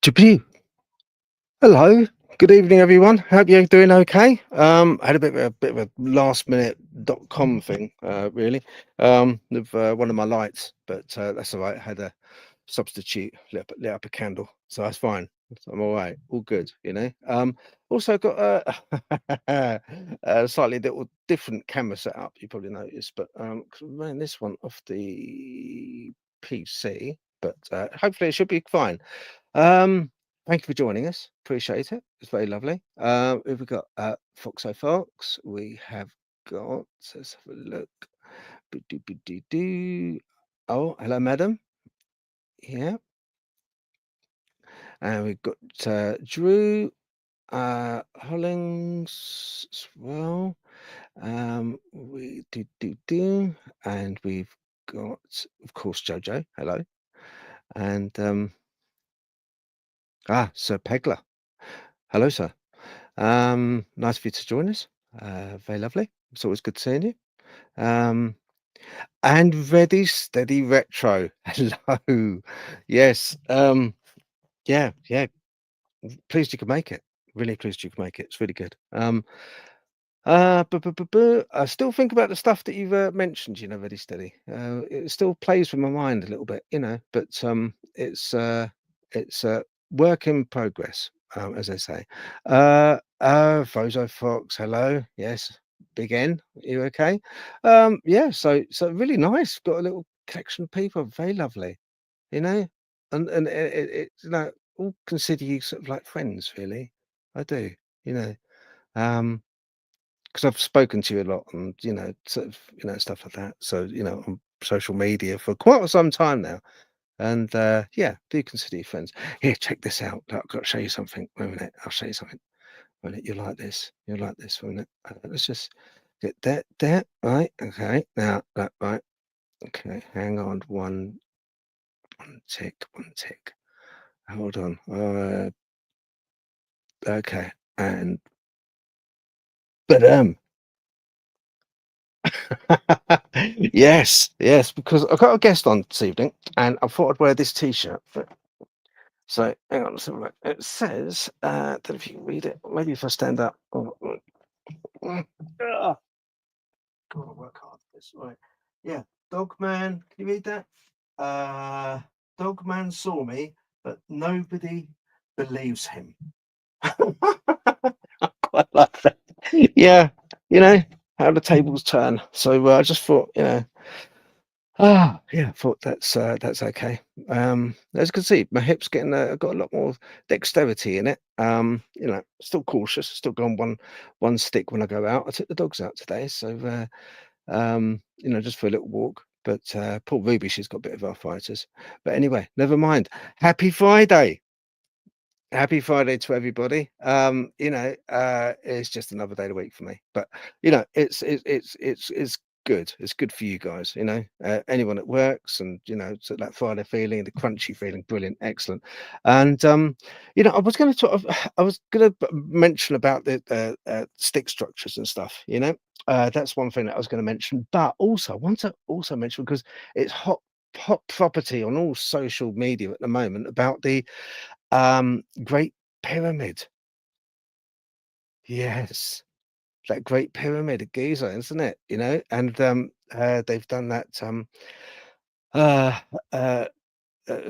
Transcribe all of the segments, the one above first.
Teepee. Hello. Good evening, everyone. Hope you're doing okay. I had a bit of a last minute .com thing, really, with one of my lights, but that's all right. I had a substitute lit up a candle, so that's fine. So I'm all right, all good, you know. Also got a slightly little different camera setup. You probably noticed, but 'cause I ran this one off the PC, but hopefully it should be fine. Um, Thank you for joining us. Appreciate it. It's very lovely. Who've we got? Foxo Fox. We have got. Let's have a look. Boo-doo-boo-doo-doo. Oh, hello, madam. Yeah, and we've got Drew Hollings as well. We do, and we've got, of course, Jojo. Hello, and Sir Pegler. Hello, sir. Nice for you to join us. Very lovely. It's always good seeing you. Um, and Ready Steady Retro. Hello. Yes. Yeah. Pleased you could make it. Really pleased you could make it. It's really good. I still think about the stuff that you've mentioned, Ready Steady. It still plays with my mind a little bit, but it's a work in progress, as I say. Fozo Fox, hello. Yes. Big N. You okay? Yeah, so really nice. Got a little collection of people, very lovely, you know? And all consider you sort of like friends, really. I do, you know. Um, because I've spoken to you a lot and, sort of, stuff like that. So, on social media for quite some time now. And yeah, do consider you friends. Here, check this out. Look, I've got to show you something. Wait a minute, I'll show you something. Wait a minute, you like this. You like this, won't it? Let's just get that there. Right, okay. Now that right. Okay, hang on one tick, one tick. Hold on. Okay. And but yes, yes, because I've got a guest on this evening and I thought I'd wear this t-shirt. So hang on, so it says that if you read it, maybe if I stand up. Ah, gotta work hard for this. Right. Yeah. Dogman, can you read that? Uh Dogman saw me, but nobody believes him. I quite like that. Yeah, how the tables turn. So I just thought, yeah, I thought that's okay. As you can see, my hips getting got a lot more dexterity in it. Still cautious, still go on one stick when I go out. I took the dogs out today, so just for a little walk. But poor Ruby, she's got a bit of arthritis. But anyway, never mind. Happy Friday. Happy Friday to everybody. It's just another day of the week for me. But it's good. It's good for you guys, anyone that works and so that Friday feeling, the crunchy feeling, brilliant, excellent. And I was gonna sort of I was gonna mention about the stick structures and stuff, That's one thing that I was gonna mention, but also I want to also mention because it's hot property on all social media at the moment about the Great Pyramid. Yes, that Great Pyramid of Giza, isn't it? And they've done that uh, uh,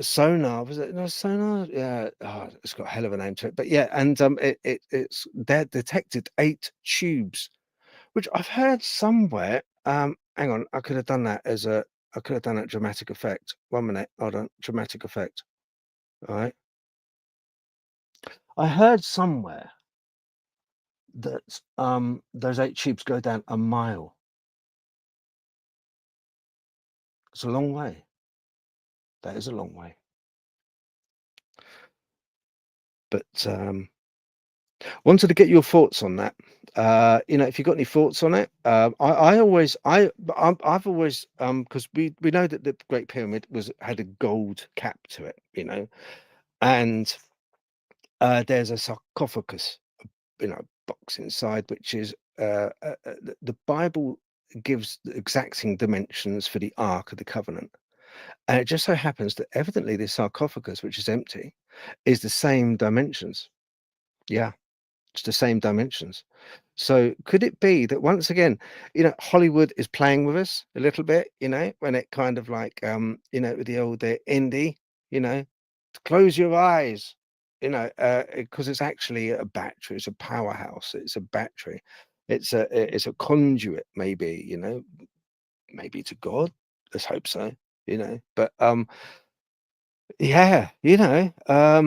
sonar. Was it no sonar? Yeah. Oh, it's got a hell of a name to it. But yeah, and it's they detected 8 tubes, which I've heard somewhere. Hang on, I could have done that dramatic effect. 1 minute, hold on, dramatic effect. All right, I heard somewhere that those 8 tubes go down a mile. It's a long way. That is a long way. But wanted to get your thoughts on that. If you've got any thoughts on it, I've always because we know that the Great Pyramid had a gold cap to it, and there's a sarcophagus, box inside, which is the Bible gives the exacting dimensions for the Ark of the Covenant. And it just so happens that evidently this sarcophagus, which is empty, is the same dimensions. Yeah, it's the same dimensions. So could it be that once again, Hollywood is playing with us a little bit, when it kind of like, with the old indie, you know, close your eyes, because it's actually a battery, it's a powerhouse, it's a battery, it's a conduit, maybe, maybe to God. Let's hope so, But yeah, I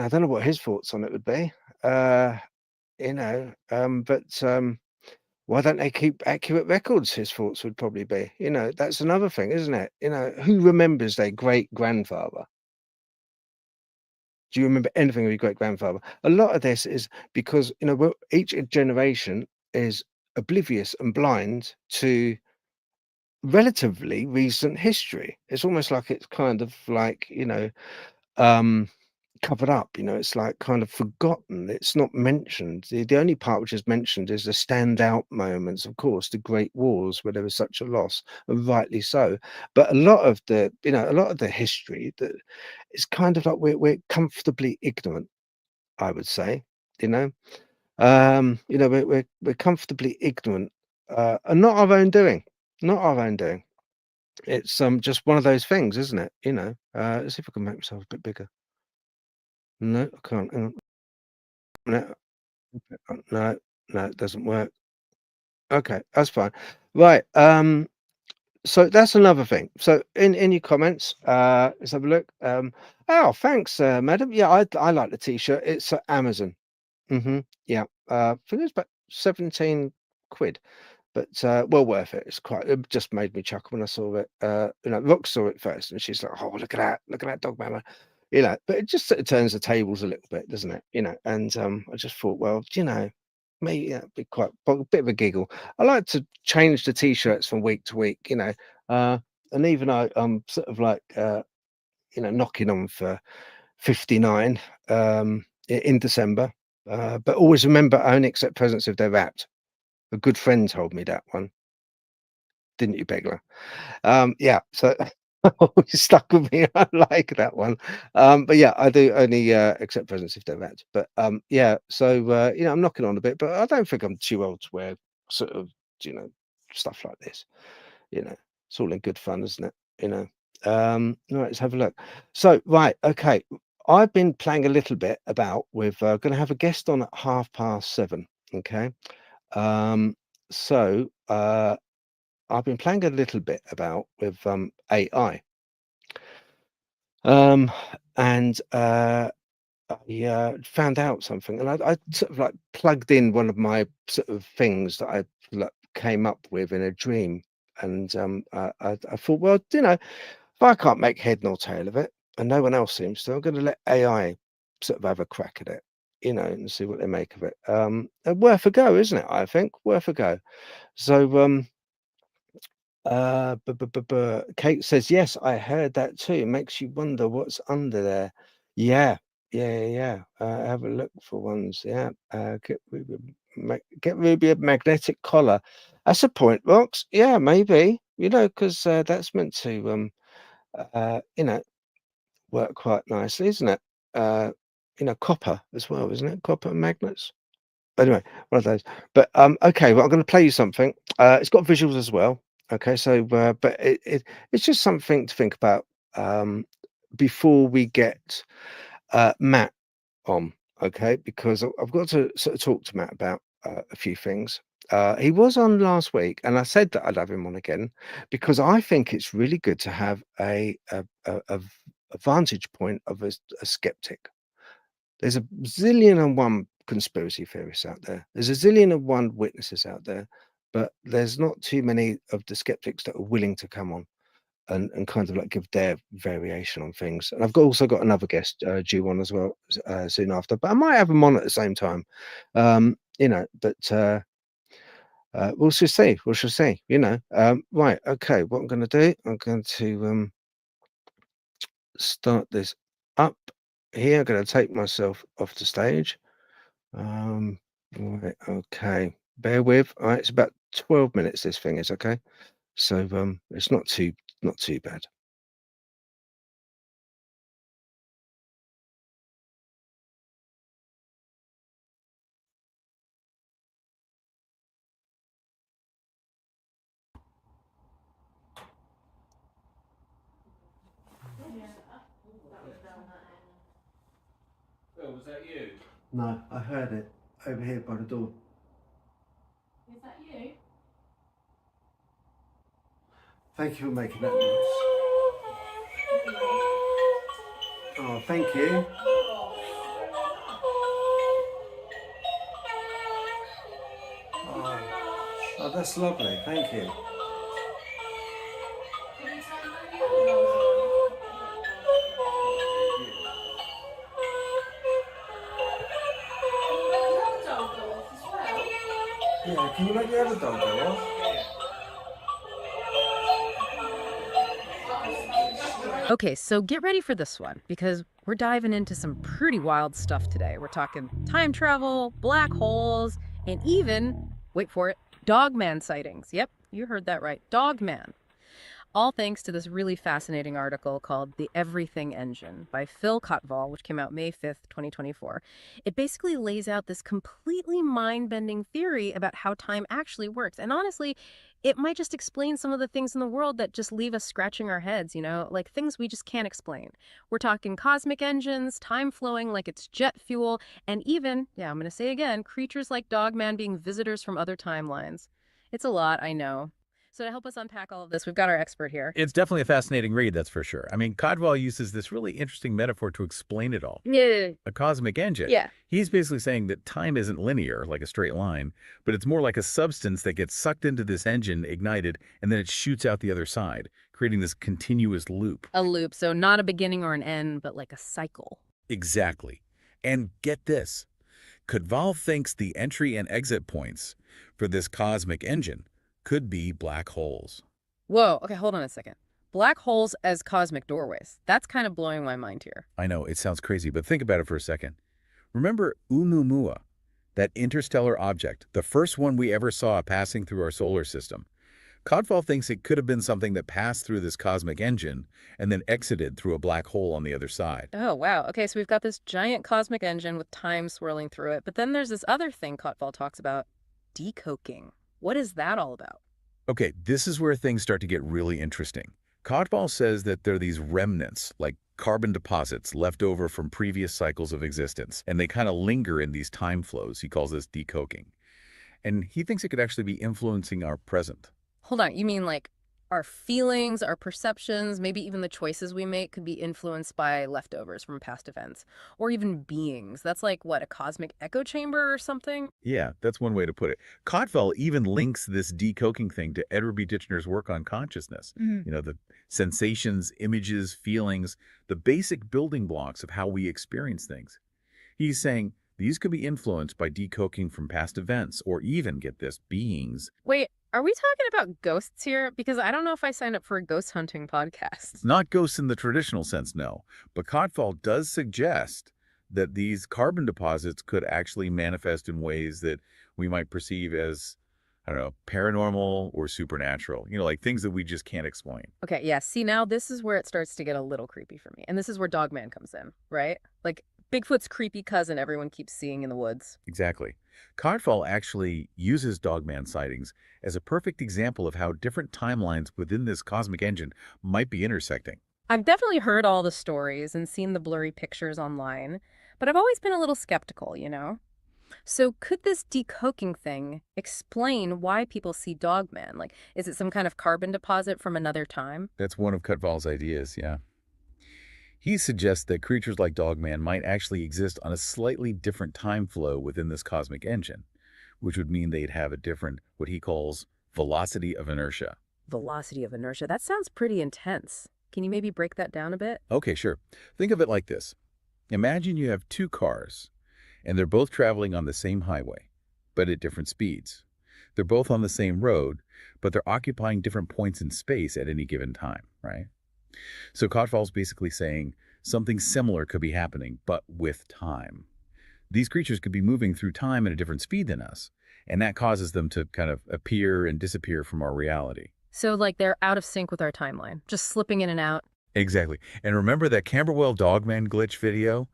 don't know what his thoughts on it would be. Uh, but why don't they keep accurate records? His thoughts would probably be. That's another thing, isn't it? Who remembers their great grandfather? Do you remember anything of your great grandfather? A lot of this is because each generation is oblivious and blind to relatively recent history. It's almost like it's kind of like um covered up, it's like kind of forgotten. It's not mentioned. The only part which is mentioned is the standout moments, of course, the great wars where there was such a loss, and rightly so. But a lot of the history that it's kind of like we're comfortably ignorant, I would say. You know, we're comfortably ignorant, and not our own doing, not our own doing. It's just one of those things, isn't it? Let's see if I can make myself a bit bigger. No, I can't. Hang on. No, no, no, it doesn't work. Okay, that's fine. Right, so that's another thing. So in your comments, let's have a look. Oh, thanks, madam. Yeah, I like the T-shirt. It's at Amazon. Yeah. I think it's about 17 quid. But, well worth it. It just made me chuckle when I saw it. Rox saw it first, and she's like, "Oh, look at that dog mama," but it just sort of turns the tables a little bit, doesn't it? And, I just thought, well, maybe that'd be quite a bit of a giggle. I like to change the T-shirts from week to week, uh, and even though I'm sort of like, knocking on for 59, in December, but always remember, I only accept presents if they're wrapped. A good friend told me that one, didn't you, Begler? Yeah, so always stuck with me. I like that one. But yeah, I do only accept presents if they're wrapped. But yeah, so I'm knocking on a bit, but I don't think I'm too old to wear sort of, you know, stuff like this. You know, it's all in good fun, isn't it? Right, let's have a look. So, right, okay. I've been playing a little bit about with gonna have a guest on at 7:30. Okay. Um, so I've been playing a little bit about with AI. Um, and I found out something, and I sort of like plugged in one of my sort of things that I like, came up with in a dream. And I thought, well, if I can't make head nor tail of it, and no one else seems to, I'm going to let AI sort of have a crack at it, and see what they make of it. Worth a go, isn't it? I think worth a go. So Kate says, "Yes, I heard that too. It makes you wonder what's under there." Yeah, yeah. Have a look for ones. Yeah, get Ruby a magnetic collar. That's a point, Rox. Yeah, maybe. Because that's meant to work quite nicely, isn't it? Uh, copper as well, isn't it? Copper magnets. Anyway, one of those. But, okay, well, I'm gonna play you something. It's got visuals as well. Okay, so, but it's just something to think about, um, before we get, Matt on, okay? Because I've got to sort of talk to Matt about, a few things. He was on last week, and I said that I'd have him on again because I think it's really good to have a vantage point of a skeptic. There's a zillion and one conspiracy theorists out there. There's a zillion and one witnesses out there, but there's not too many of the skeptics that are willing to come on and kind of like give their variation on things. And also got another guest due on as well soon after, but I might have them on at the same time. But we'll just see. We shall see. Right. Okay. What I'm going to do, I'm going to start this up here. I'm going to take myself off the stage. Right, okay. Bear with. All right, it's about 12 minutes this thing is, okay? So it's not too bad. Oh, was that you? No, I heard it over here by the door. Is that you? Thank you for making that noise. Oh, thank you. Oh, that's lovely. Thank you. Yeah, can you make the other dog go off? Okay, so get ready for this one because we're diving into some pretty wild stuff today. We're talking time travel, black holes, and even, wait for it, Dogman sightings. Yep, you heard that right. Dogman. All thanks to this really fascinating article called The Everything Engine by Phil Kottval, which came out May 5th, 2024. It basically lays out this completely mind-bending theory about how time actually works. And honestly, it might just explain some of the things in the world that just leave us scratching our heads, like things we just can't explain. We're talking cosmic engines, time flowing like it's jet fuel, and even, yeah, I'm going to say again, creatures like Dogman being visitors from other timelines. It's a lot, I know. So to help us unpack all of this, we've got our expert here. It's definitely a fascinating read, that's for sure. I mean, Codwell uses this really interesting metaphor to explain it all. Yeah. A cosmic engine. Yeah. He's basically saying that time isn't linear, like a straight line, but it's more like a substance that gets sucked into this engine, ignited, and then it shoots out the other side, creating this continuous loop. A loop, so not a beginning or an end, but like a cycle. Exactly. And get this. Codwell thinks the entry and exit points for this cosmic engine could be black holes. Whoa, okay, hold on a second. Black holes as cosmic doorways. That's kind of blowing my mind here. I know, it sounds crazy, but think about it for a second. Remember Oumuamua, that interstellar object, the first one we ever saw passing through our solar system? Codwell thinks it could have been something that passed through this cosmic engine and then exited through a black hole on the other side. Oh, wow. Okay, so we've got this giant cosmic engine with time swirling through it, but then there's this other thing Cotval talks about, decoking. What is that all about? Okay, this is where things start to get really interesting. Codwell says that there are these remnants, like carbon deposits left over from previous cycles of existence, and they kind of linger in these time flows. He calls this decoking. And he thinks it could actually be influencing our present. Hold on, you mean like our feelings, our perceptions, maybe even the choices we make could be influenced by leftovers from past events, or even beings. That's like, what, a cosmic echo chamber or something? Yeah, that's one way to put it. Codwell even links this decoking thing to Edward B. Titchener's work on consciousness. The sensations, images, feelings, the basic building blocks of how we experience things. He's saying these could be influenced by decoking from past events or even, get this, beings. Wait, are we talking about ghosts here? Because I don't know if I signed up for a ghost hunting podcast. Not ghosts in the traditional sense, no. But Codwell does suggest that these carbon deposits could actually manifest in ways that we might perceive as, I don't know, paranormal or supernatural. Like things that we just can't explain. Okay, yeah, see, now this is where it starts to get a little creepy for me. And this is where Dogman comes in, right? Like Bigfoot's creepy cousin everyone keeps seeing in the woods. Exactly. Codwell actually uses Dogman sightings as a perfect example of how different timelines within this cosmic engine might be intersecting. I've definitely heard all the stories and seen the blurry pictures online, but I've always been a little skeptical, you know? So could this decoking thing explain why people see Dogman? Like, is it some kind of carbon deposit from another time? That's one of Codwell's ideas, yeah. He suggests that creatures like Dogman might actually exist on a slightly different time flow within this cosmic engine, which would mean they'd have a different, what he calls, velocity of inertia. Velocity of inertia. That sounds pretty intense. Can you maybe break that down a bit? Okay, sure. Think of it like this. Imagine you have two cars, and they're both traveling on the same highway, but at different speeds. They're both on the same road, but they're occupying different points in space at any given time, right? So Codwell's basically saying something similar could be happening, but with time. These creatures could be moving through time at a different speed than us, and that causes them to kind of appear and disappear from our reality. So, like, they're out of sync with our timeline, just slipping in and out. Exactly. And remember that Camberwell Dogman glitch video?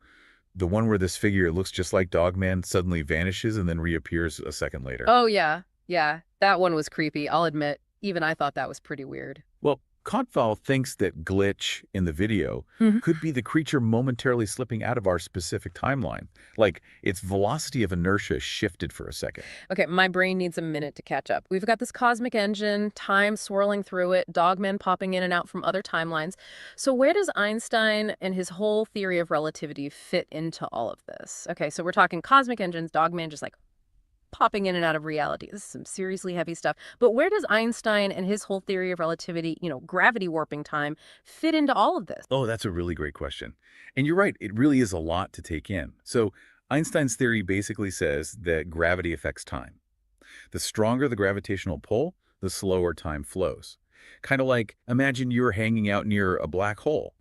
The one where this figure looks just like Dogman suddenly vanishes and then reappears a second later. Oh, yeah. Yeah, that one was creepy. I'll admit, even I thought that was pretty weird. Well, Codwell thinks that glitch in the video could be the creature momentarily slipping out of our specific timeline. Like its velocity of inertia shifted for a second. Okay, my brain needs a minute to catch up. We've got this cosmic engine, time swirling through it, Dogmen popping in and out from other timelines. So where does Einstein and his whole theory of relativity fit into all of this? Okay, so we're talking cosmic engines, Dogman just like popping in and out of reality. This is some seriously heavy stuff. But where does Einstein and his whole theory of relativity, gravity warping time, fit into all of this? Oh, that's a really great question. And you're right, it really is a lot to take in. So Einstein's theory basically says that gravity affects time. The stronger the gravitational pull, the slower time flows. Kind of like, imagine you're hanging out near a black hole.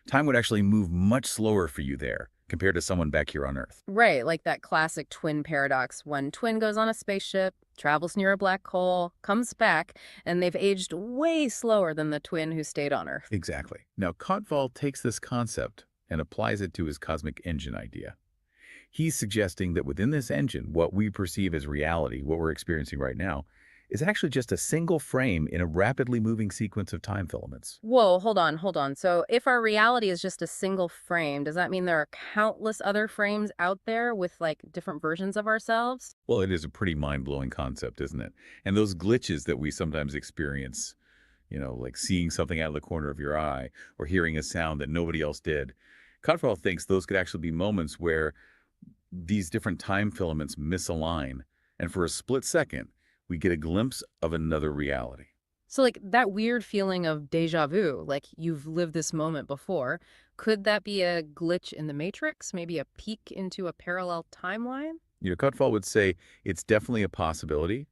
Time would actually move much slower for you there compared to someone back here on Earth. Right, like that classic twin paradox. One twin goes on a spaceship, travels near a black hole, comes back, and they've aged way slower than the twin who stayed on Earth. Exactly. Now, Codwell takes this concept and applies it to his cosmic engine idea. He's suggesting that within this engine, what we perceive as reality, what we're experiencing right now, is actually just a single frame in a rapidly moving sequence of time filaments. Whoa, hold on, hold on. So if our reality is just a single frame, does that mean there are countless other frames out there with like different versions of ourselves? Well, it is a pretty mind-blowing concept, isn't it? And those glitches that we sometimes experience, like seeing something out of the corner of your eye or hearing a sound that nobody else did. Cottrell thinks those could actually be moments where these different time filaments misalign, and for a split second, we get a glimpse of another reality. So like that weird feeling of deja vu, like you've lived this moment before, could that be a glitch in the matrix? Maybe a peek into a parallel timeline? Cutfall would say it's definitely a possibility,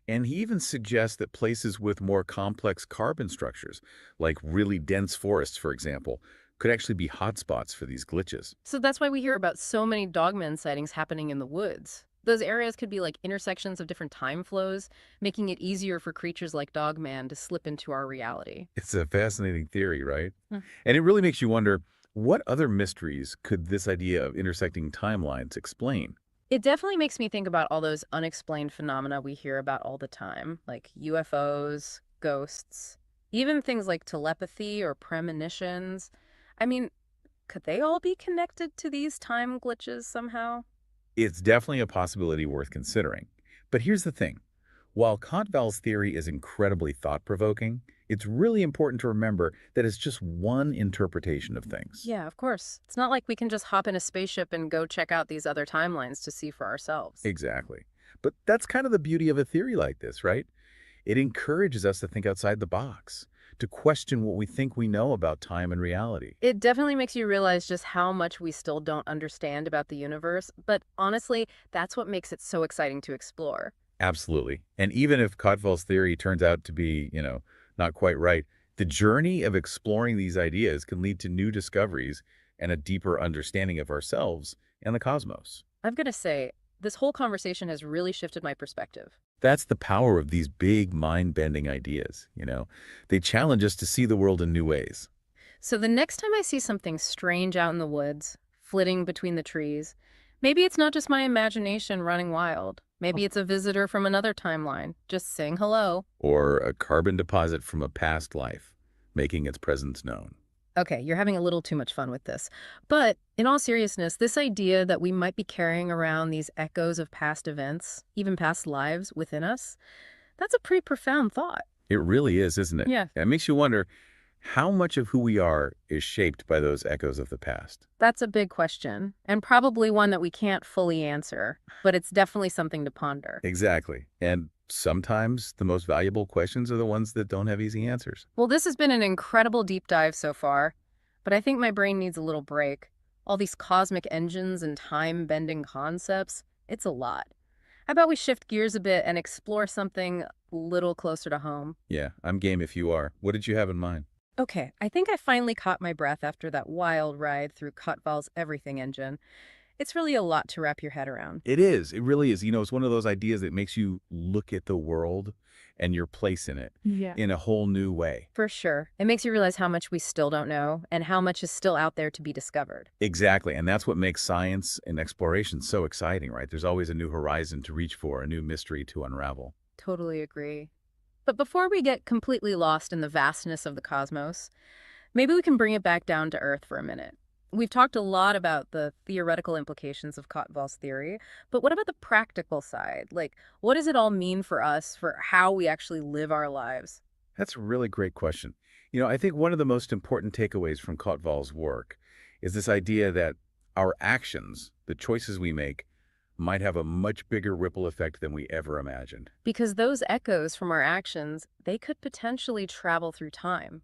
and he even suggests that places with more complex carbon structures, like really dense forests, for example, could actually be hotspots for these glitches. So that's why we hear about so many Dogman sightings happening in the woods. Those areas could be like intersections of different time flows, making it easier for creatures like Dogman to slip into our reality. It's a fascinating theory, right? Hmm. And it really makes you wonder, what other mysteries could this idea of intersecting timelines explain? It definitely makes me think about all those unexplained phenomena we hear about all the time, like UFOs, ghosts, even things like telepathy or premonitions. I mean, could they all be connected to these time glitches somehow? It's definitely a possibility worth considering. But here's the thing. While Kantval's theory is incredibly thought-provoking, it's really important to remember that it's just one interpretation of things. Yeah, of course. It's not like we can just hop in a spaceship and go check out these other timelines to see for ourselves. Exactly. But that's kind of the beauty of a theory like this, right? It encourages us to think outside the box, to question what we think we know about time and reality. It definitely makes you realize just how much we still don't understand about the universe, but honestly, that's what makes it so exciting to explore. Absolutely. And even if Kotval's theory turns out to be, not quite right, the journey of exploring these ideas can lead to new discoveries and a deeper understanding of ourselves and the cosmos. I'm gonna say, this whole conversation has really shifted my perspective. That's the power of these big mind-bending ideas. They challenge us to see the world in new ways. So the next time I see something strange out in the woods, flitting between the trees, maybe it's not just my imagination running wild. Maybe it's a visitor from another timeline, just saying hello. Or a carbon deposit from a past life, making its presence known. Okay, you're having a little too much fun with this. But in all seriousness, this idea that we might be carrying around these echoes of past events, even past lives within us, that's a pretty profound thought. It really is, isn't it? Yeah. It makes you wonder, how much of who we are is shaped by those echoes of the past? That's a big question, and probably one that we can't fully answer, but it's definitely something to ponder. Exactly. And sometimes the most valuable questions are the ones that don't have easy answers. Well, this has been an incredible deep dive so far, but I think my brain needs a little break. All these cosmic engines and time-bending concepts, it's a lot. How about we shift gears a bit and explore something a little closer to home? Yeah, I'm game if you are. What did you have in mind? Okay, I think I finally caught my breath after that wild ride through Kotval's Everything engine. It's really a lot to wrap your head around. It is. It really is. It's one of those ideas that makes you look at the world and your place in it Yeah. in a whole new way. For sure. It makes you realize how much we still don't know and how much is still out there to be discovered. Exactly. And that's what makes science and exploration so exciting, right? There's always a new horizon to reach for, a new mystery to unravel. Totally agree. But before we get completely lost in the vastness of the cosmos, maybe we can bring it back down to Earth for a minute. We've talked a lot about the theoretical implications of Kotval's theory, but what about the practical side? Like, what does it all mean for us, for how we actually live our lives? That's a really great question. I think one of the most important takeaways from Kotval's work is this idea that our actions, the choices we make, might have a much bigger ripple effect than we ever imagined. Because those echoes from our actions, they could potentially travel through time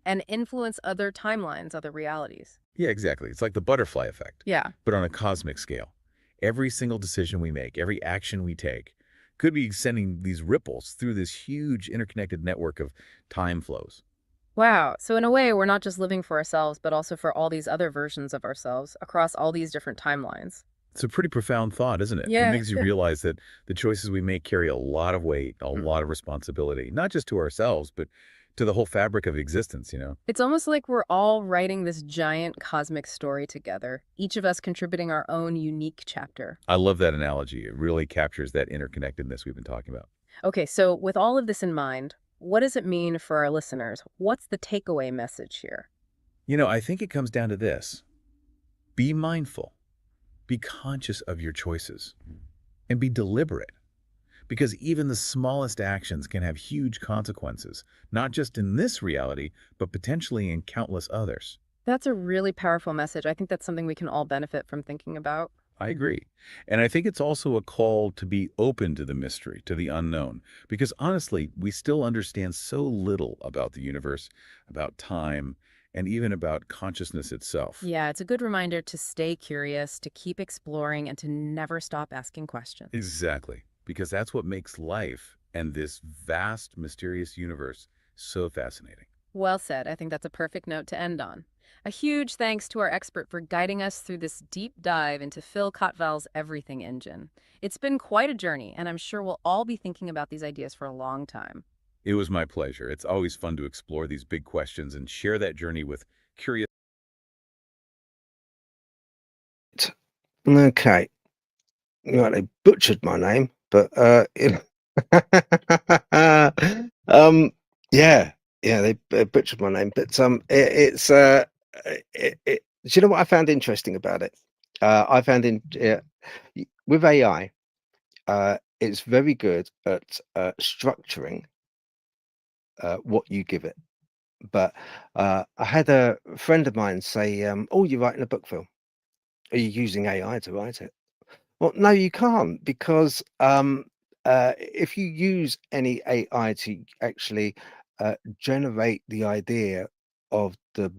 and influence other timelines, other realities. Yeah, exactly. It's like the butterfly effect, Yeah. but on a cosmic scale. Every single decision we make, every action we take, could be sending these ripples through this huge interconnected network of time flows. Wow. So in a way, we're not just living for ourselves, but also for all these other versions of ourselves across all these different timelines. It's a pretty profound thought, isn't it? Yeah. It makes you realize that the choices we make carry a lot of weight, a lot of responsibility, not just to ourselves, but to the whole fabric of existence. It's almost like we're all writing this giant cosmic story together, each of us contributing our own unique chapter. I love that analogy. It really captures that interconnectedness we've been talking about. Okay, so with all of this in mind, what does it mean for our listeners? What's the takeaway message here? I think it comes down to this. Be mindful, be conscious of your choices, and be deliberate. Because even the smallest actions can have huge consequences, not just in this reality, but potentially in countless others. That's a really powerful message. I think that's something we can all benefit from thinking about. I agree. And I think it's also a call to be open to the mystery, to the unknown, because honestly, we still understand so little about the universe, about time, and even about consciousness itself. Yeah, it's a good reminder to stay curious, to keep exploring, and to never stop asking questions. Exactly. Because that's what makes life and this vast, mysterious universe so fascinating. Well said. I think that's a perfect note to end on. A huge thanks to our expert for guiding us through this deep dive into Phil Cotval's Everything Engine. It's been quite a journey, and I'm sure we'll all be thinking about these ideas for a long time. It was my pleasure. It's always fun to explore these big questions and share that journey with curious. Okay. Right, they butchered my name, but um, yeah, yeah, they butchered my name, but do you know what I found interesting about it? I found with AI, it's very good at structuring what you give it. But I had a friend of mine say, "Oh, you're writing a book, Phil. Are you using AI to write it?" Well, no, you can't because if you use any AI to actually generate the idea of the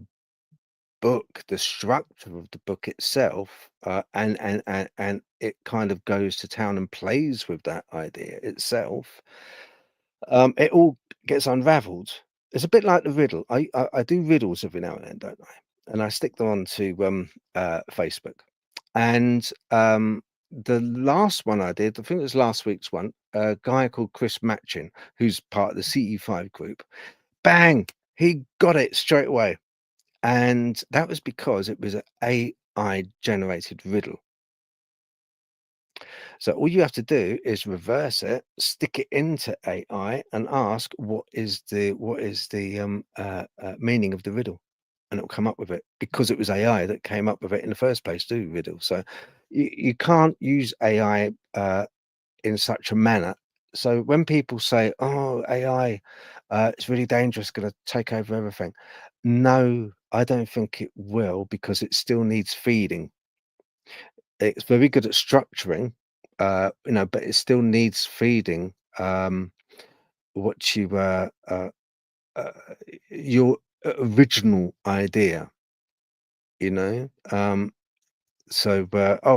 book, the structure of the book itself, and it kind of goes to town and plays with that idea itself, it all gets unraveled. It's a bit like the riddle. I do riddles every now and then, don't I? And I stick them onto Facebook. And the last one I did, I think it was last week's one, a guy called Chris Matchin, who's part of the CE5 group, bang, he got it straight away. And that was because it was an AI generated riddle. So all you have to do is reverse it, stick it into AI, and ask what is the meaning of the riddle, and it'll come up with it because it was AI that came up with it in the first place. Do riddle. So you can't use AI in such a manner. So when people say, "Oh, AI, it's really dangerous, going to take over everything," no, I don't think it will because it still needs feeding. It's very good at structuring, but it still needs feeding, what uh, your original idea, you know? Oh,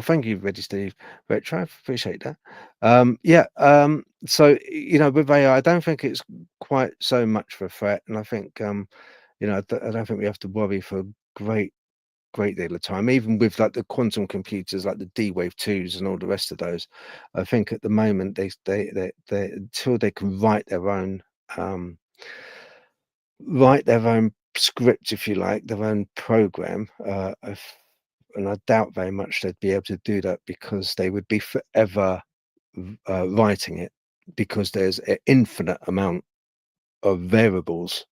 thank you, Ready Steve Retro, appreciate that. With AI, I don't think it's quite so much of a threat, and I think, I don't think we have to worry for a great deal of time, even with like the quantum computers, like the D-Wave 2s and all the rest of those. I think at the moment they until they can um, write their own script, if you like, their own program. And I doubt very much they'd be able to do that because they would be forever writing it because there's an infinite amount of variables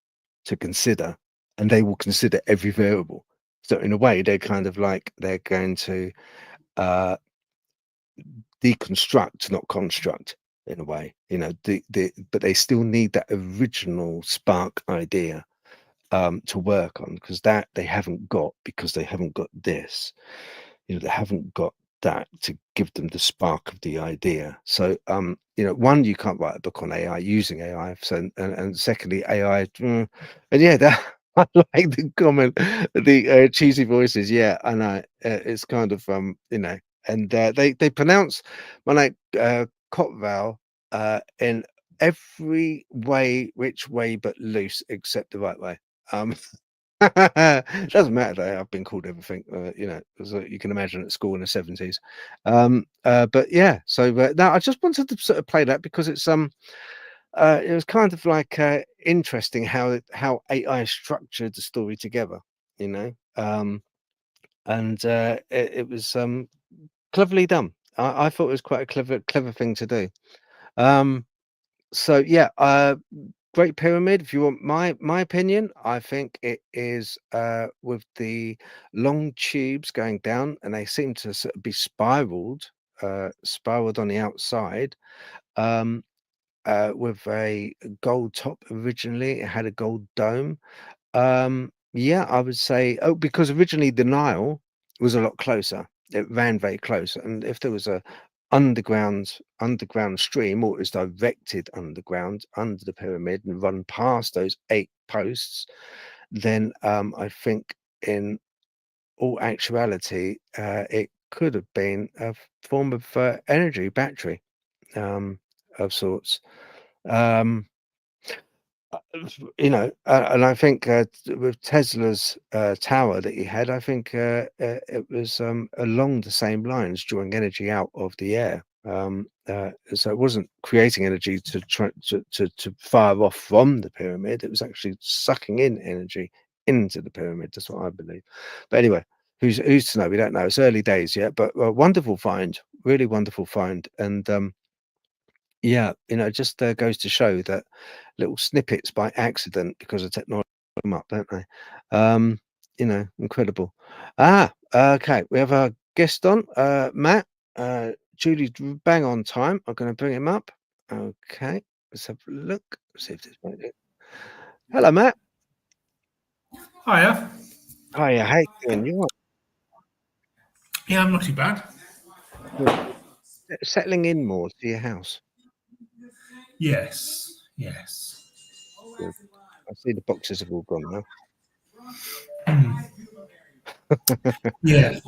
to consider, and they will consider every variable. So in a way, they're kind of like they're going to uh, deconstruct, not construct, in a way. But they still need that original spark idea to work on because that they haven't got because they haven't got this. They haven't got that to give them the spark of the idea. So, one, you can't write a book on AI using AI. So, and secondly, AI, and yeah, that I like the comment, the cheesy voices. Yeah, I know. It's kind of and they pronounce my name Cotval in every way, which way but loose, except the right way. Um, Doesn't matter though. I've been called everything, as you can imagine at school in the 70s. But yeah, so now I just wanted to sort of play that because it was kind of like interesting how AI structured the story together, you know, and it was cleverly done. I thought it was quite a clever thing to do. Um, So yeah, Great Pyramid. If you want my opinion, I think it is with the long tubes going down, and they seem to sort of be spiraled on the outside. Um, with a gold top originally, it had a gold dome. Yeah, I would say, oh, because originally the Nile was a lot closer. It ran very close, and if there was a underground stream, or it was directed underground under the pyramid and run past those 8 posts, then I think in all actuality, it could have been a form of energy battery of sorts. Um, and I think with Tesla's tower that he had, I think it was along the same lines, drawing energy out of the air. So it wasn't creating energy to try to fire off from the pyramid. It was actually sucking in energy into the pyramid. That's what I believe. But anyway, who's to know? We don't know. It's early days yet, but wonderful find, really wonderful find, and yeah, it just goes to show that little snippets by accident because of technology come up, don't they? Incredible. Okay, we have a guest on, Matt. Julie's bang on time. I'm going to bring him up. Okay, let's have a look. See if this might do. Hello, Matt. Hiya. Hiya, how you doing? You all Yeah, I'm not too bad. right? Settling in more to your house. Yes, yes. Good. I see the boxes have all gone now. Yeah.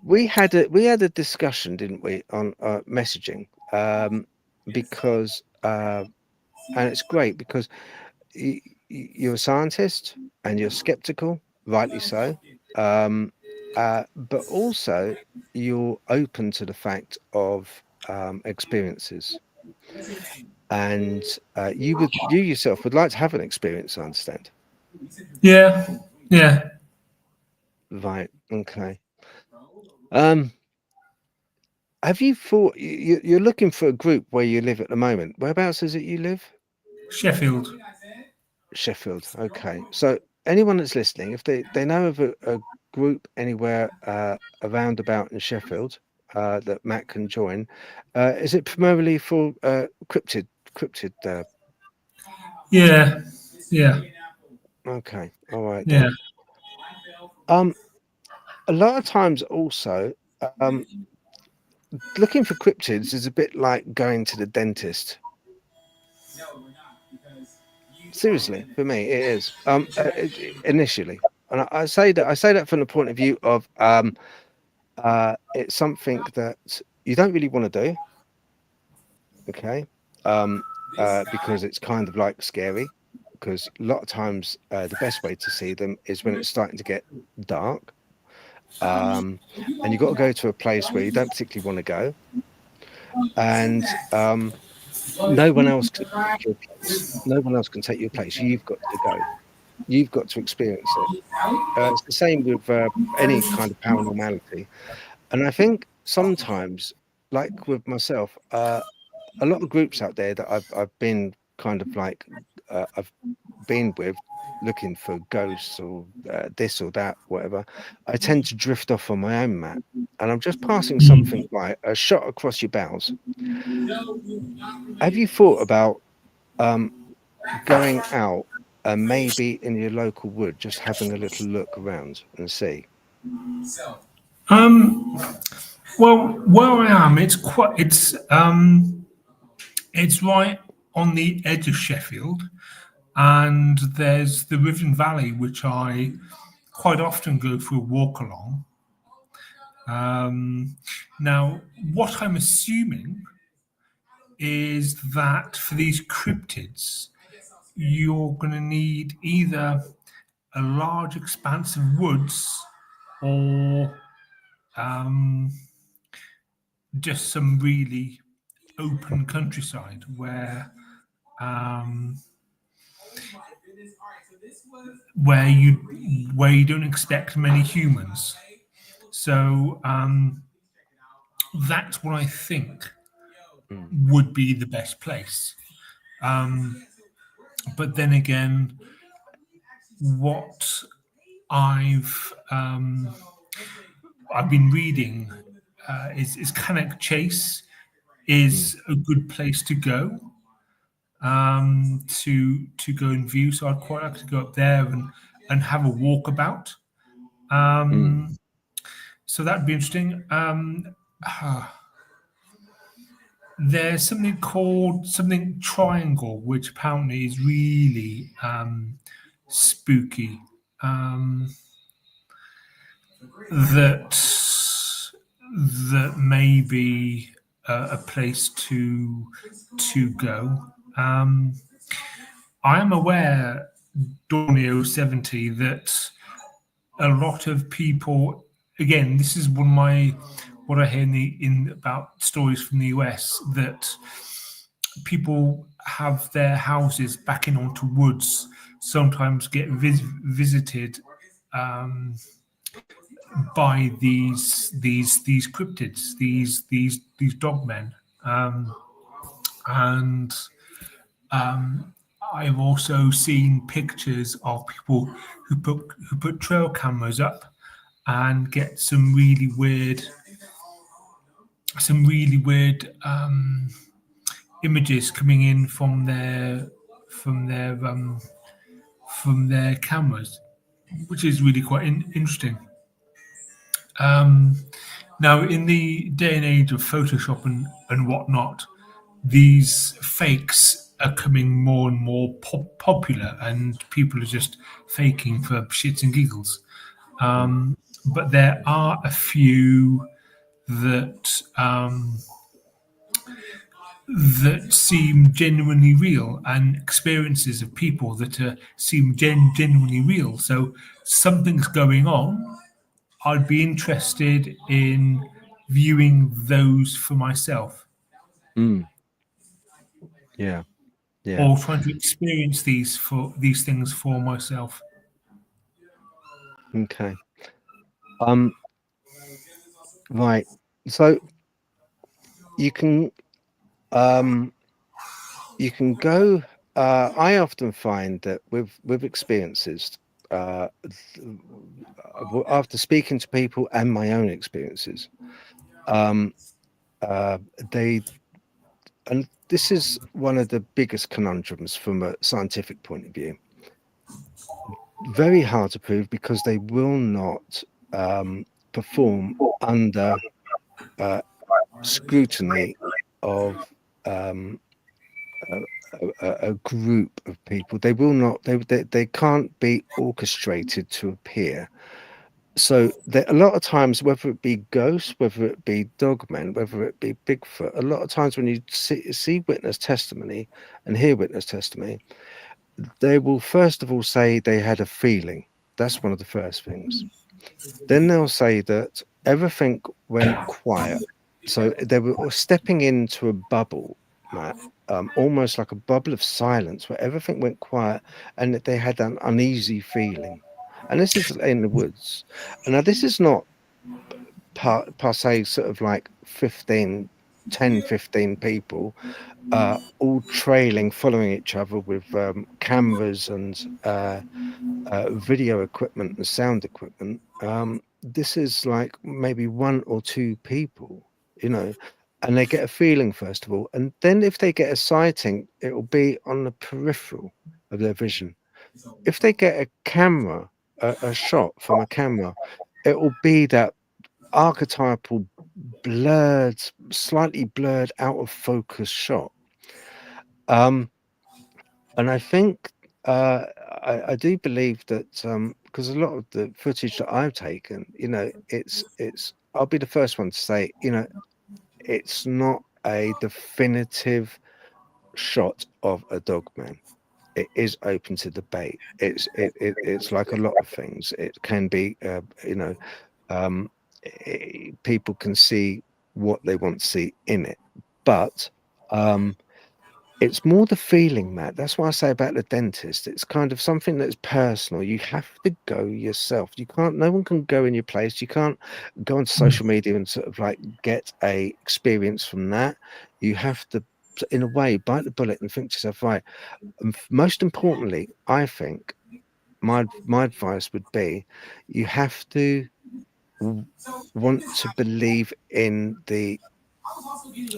We had a discussion, didn't we, on messaging, because and it's great because you're a scientist and you're skeptical, rightly so, but also you're open to the fact of experiences, and you yourself would like to have an experience. I understand. Yeah. Yeah. Right. Okay. Um, Have you thought you're looking for a group where you live at the moment? Whereabouts is it you live? Sheffield. Sheffield. Okay. So anyone that's listening, if they know of a group anywhere around about in Sheffield that Matt can join, is it primarily for cryptid? Yeah. Yeah. Okay. All right Yeah. then. Um, a lot of times also, um, looking for cryptids is a bit like going to the dentist. Seriously, for me, it is. Initially, and I say that from the point of view of it's something that you don't really want to do, okay? Um, because it's kind of like scary. Because a lot of times, the best way to see them is when it's starting to get dark, and you've got to go to a place where you don't particularly want to go, and no one else can take your place. No one else can take your place. You've got to go. You've got to experience it. It's the same with any kind of paranormality, and I think sometimes, like with myself, a lot of groups out there that I've been kind of like I've been with, looking for ghosts or this or that, whatever. I tend to drift off on my own, Matt, and I'm just passing something by a shot across your bows. Have you thought about um, going out and maybe in your local wood, just having a little look around and see? Um. Well, where I am, it's right on the edge of Sheffield, and there's the Riven Valley, which I quite often go for a walk along. Now, what I'm assuming is that for these cryptids, you're going to need either a large expanse of woods or just some really open countryside um, where you don't expect many humans. So that's what I think Mm. would be the best place. But then again, what I've been reading is Cannock Chase is a good place to go to go and view. So I'd quite like to go up there and have a walkabout. So that'd be interesting. There's something called something triangle, which apparently is really spooky. That may be a place to go. I am aware, Dornio 70, that a lot of people, again, this is what I hear in about stories from the US, that people have their houses backing onto woods, sometimes get visited by these cryptids, these dogmen, and I've also seen pictures of people who put trail cameras up and get some really weird images coming in from their cameras, which is really quite interesting. Now, in the day and age of Photoshop and whatnot, these fakes are coming more and more popular, and people are just faking for shits and giggles. But there are a few that that seem genuinely real, and experiences of people that seem genuinely real. So something's going on. I'd be interested in viewing those for myself. Yeah. Or trying to experience these things for myself. Okay. Right. So you can go. I often find that with experiences, after speaking to people and my own experiences, and this is one of the biggest conundrums from a scientific point of view. Very hard to prove because they will not perform under scrutiny of a group of people. They will not. They can't be orchestrated to appear. So a lot of times, whether it be ghosts, whether it be dogmen, whether it be Bigfoot, a lot of times when you see witness testimony and hear witness testimony, they will first of all say they had a feeling. That's one of the first things. Then they'll say that everything went quiet. So they were stepping into a bubble, Matt, almost like a bubble of silence where everything went quiet and that they had an uneasy feeling. And this is in the woods. And now this is not per se sort of like 10, 15 people all trailing, following each other with cameras and video equipment and sound equipment. This is like maybe one or two people, and they get a feeling first of all, and then if they get a sighting, it will be on the peripheral of their vision. If they get a camera, a shot from a camera, it will be that archetypal blurred, slightly blurred, out of focus shot. And I think I do believe that because a lot of the footage that I've taken, it's I'll be the first one to say, it's not a definitive shot of a dogman. It is open to debate. It's like a lot of things. It can be, people can see what they want to see in it, but it's more the feeling, Matt. That's what I say about the dentist. It's kind of something that's personal. You have to go yourself. No one can go in your place. You can't go onto social media and sort of like get a experience from that. You have to in a way, bite the bullet and think to yourself, right, most importantly, I think my advice would be you have to want to believe in the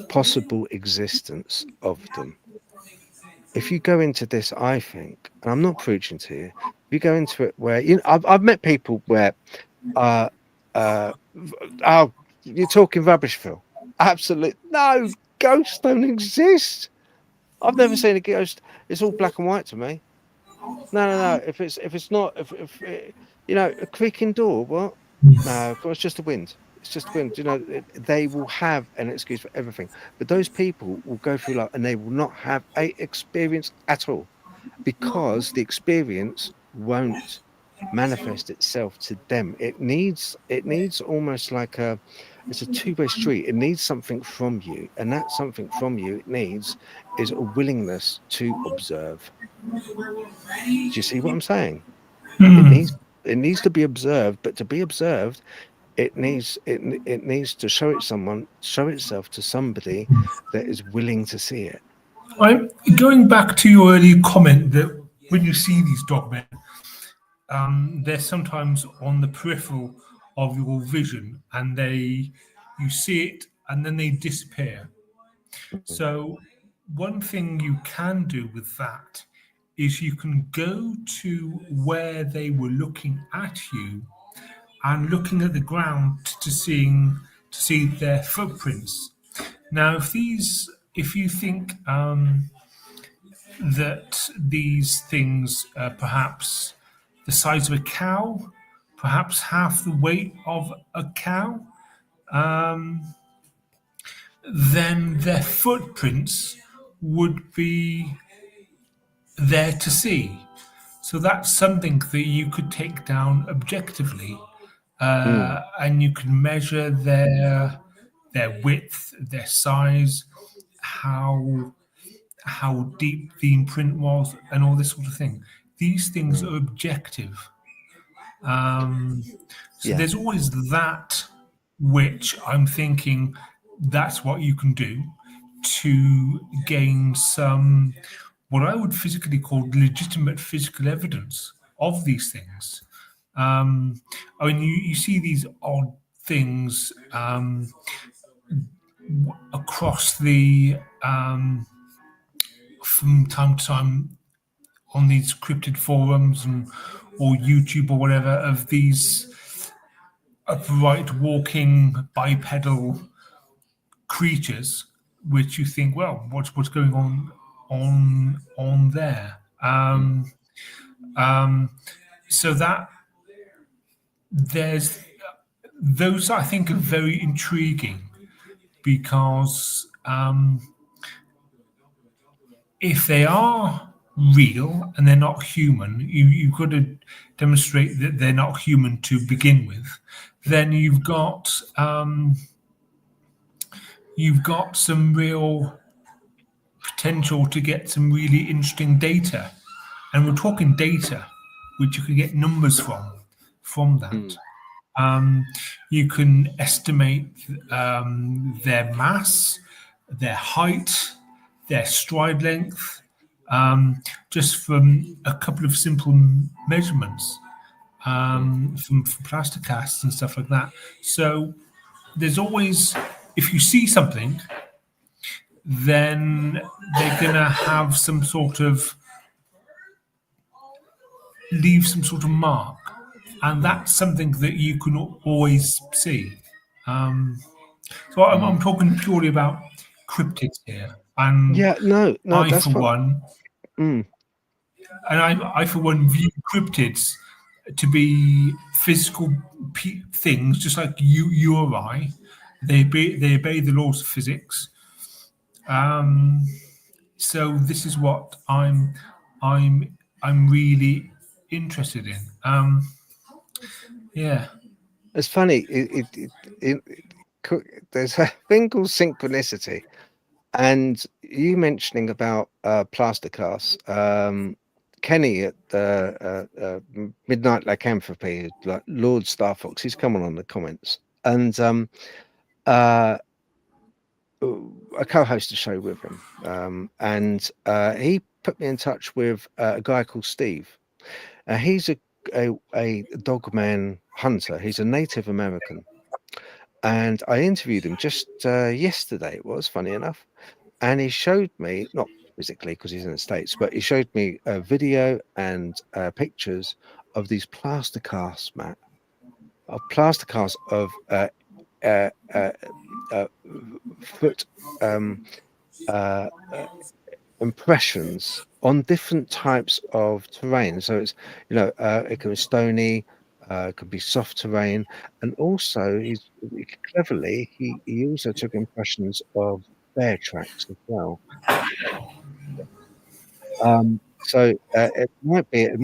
possible existence of them. If you go into this, I think, and I'm not preaching to you, if you go into it where I've met people where oh, you're talking rubbish, Phil. Absolutely no, ghosts don't exist. I've never seen a ghost. It's all black and white to me. No. If it's not, if it, a creaking door, what? No, of course, it's just the wind. It's just the wind. They will have an excuse for everything. But those people will go through life and they will not have a experience at all because the experience won't manifest itself to them. It needs almost like it's a two-way street. It needs something from you, and that something from you it needs is a willingness to observe. Do you see what I'm saying? It needs to be observed, but to be observed, it needs to show itself to somebody that is willing to see it. I'm going back to your earlier comment that when you see these dogmen, they're sometimes on the peripheral of your vision, and you see it, and then they disappear. So one thing you can do with that is you can go to where they were looking at you and looking at the ground to see their footprints. Now, if you think that these things are perhaps the size of a cow, perhaps half the weight of a cow, then their footprints would be there to see. So that's something that you could take down objectively, and you can measure their width, their size, how deep the imprint was, and all this sort of thing. These things are objective. So there's always that, which I'm thinking that's what you can do to gain some, what I would physically call legitimate physical evidence of these things. I mean, you see these odd things across from time to time on these cryptid forums or YouTube or whatever of these upright walking bipedal creatures, which you think, well, what's going on there? So that there's those I think are very intriguing because if they are real and they're not human, you've got to demonstrate that they're not human to begin with. Then you've got some real potential to get some really interesting data, and we're talking data which you can get numbers from that. You can estimate their mass, their height, their stride length, just from a couple of simple measurements from plaster casts and stuff like that. So there's always, if you see something, then they're going to have some sort of, leave some sort of mark. And that's something that you can always see. So I'm talking purely about cryptids here. And no, I, that's for fine. one, and I, for one, view cryptids to be physical things, just like you or I. They obey the laws of physics. So this is what I'm really interested in. Yeah. It's funny. There's a thing called synchronicity, and you mentioning about plaster casts. Kenny at Midnight Lycanthropy, like Lord Star Fox, he's coming on the comments, and I co-host a show with him, and he put me in touch with a guy called Steve. He's a Dogman hunter. He's a Native American, and I interviewed him just yesterday. It was funny enough, and he showed me, not physically because he's in the States, but he showed me a video and pictures of these plaster casts, Matt, of plaster casts of uh, uh, foot uh, uh, impressions on different types of terrain. So it's, it can be stony, it could be soft terrain, and also he also took impressions of bear tracks as well. So it might be a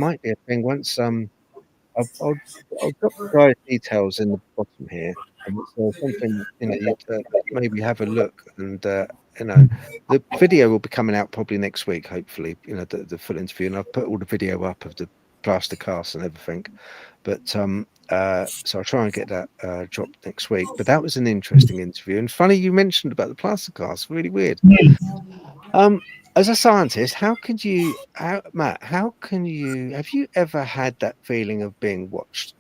thing once. I'll drop the guy's details in the bottom here, and it's something you'd maybe have a look, and the video will be coming out probably next week, hopefully. The full interview, and I've put all the video up of the plaster cast and everything. But so I'll try and get that dropped next week. But that was an interesting interview, and funny you mentioned about the plaster cast. Really weird. As a scientist, Matt, have you ever had that feeling of being watched?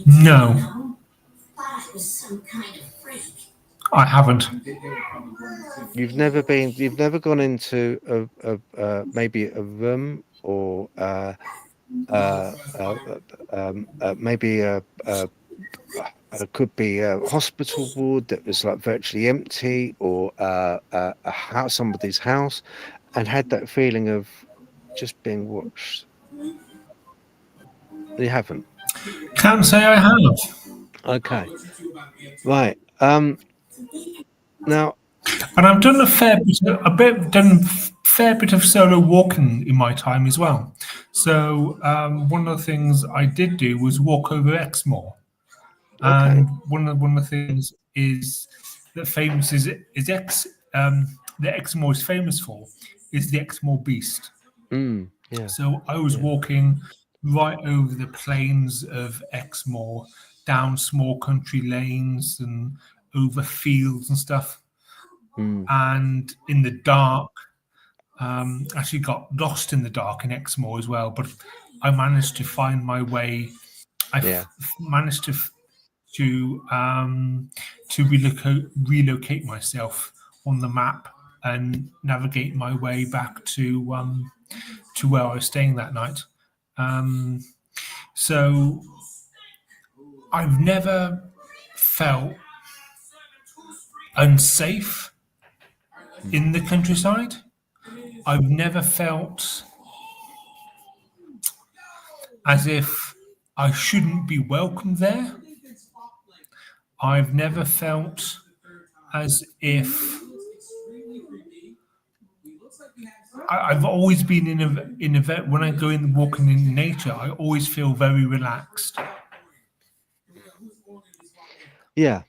No, I haven't. You've never gone into maybe a room or maybe it could be a hospital ward that was like virtually empty, or a house, somebody's house, and had that feeling of just being watched. You haven't? Can't say I have. Okay. Right. Now, And I've done a fair bit of solo walking in my time as well. So one of the things I did do was walk over Exmoor, okay. and one of the things is that famous is that Exmoor is famous for is the Exmoor Beast. Yeah. So I was walking right over the plains of Exmoor, down small country lanes and over fields and stuff. And in the dark, actually got lost in the dark in Exmoor as well, but I managed to find my way. Managed to relocate myself on the map and navigate my way back to where I was staying that night. So I've never felt unsafe in the countryside. I've never felt as if I shouldn't be welcome there. I've never felt as if I've always been in a when I go in walking in nature, I always feel very relaxed. Yeah.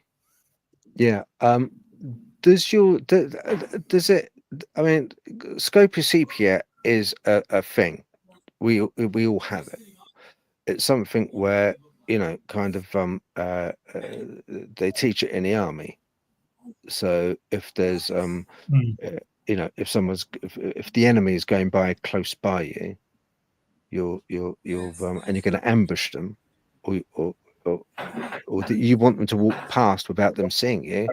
Does it? I mean, Scopia is a thing. We all have it. It's something where kind of they teach it in the army. So if there's if the enemy is going by close by you, you're and you're going to ambush them, or that you want them to walk past without them seeing you.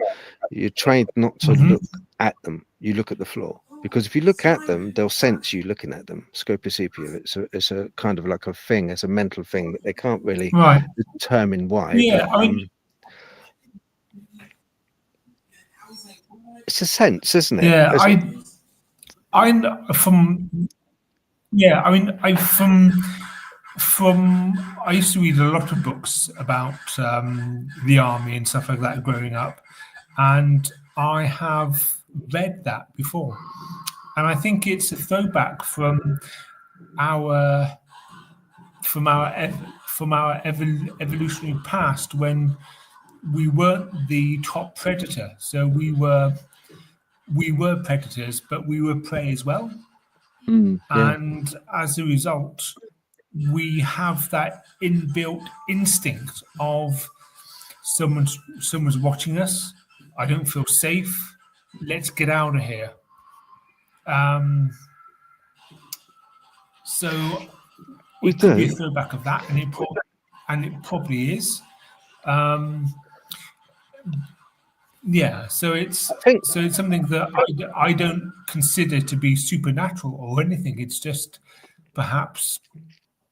You're trained not to look at them. You look at the floor, because if you look at them, they'll sense you looking at them. Scopia, it's a kind of like a thing, it's a mental thing that they can't really determine why. Yeah, but, it's a sense, isn't it? Yeah, I used to read a lot of books about the army and stuff like that growing up, and I have read that before, and I think it's a throwback from our evolutionary past, when we weren't the top predator. So we were predators, but we were prey as well. And as a result, we have that inbuilt instinct of someone's watching us. I don't feel safe. Let's get out of here. So We it could be a do. throwback of that, and it probably is. Yeah, so it's I think something that I don't consider to be supernatural or anything. It's just perhaps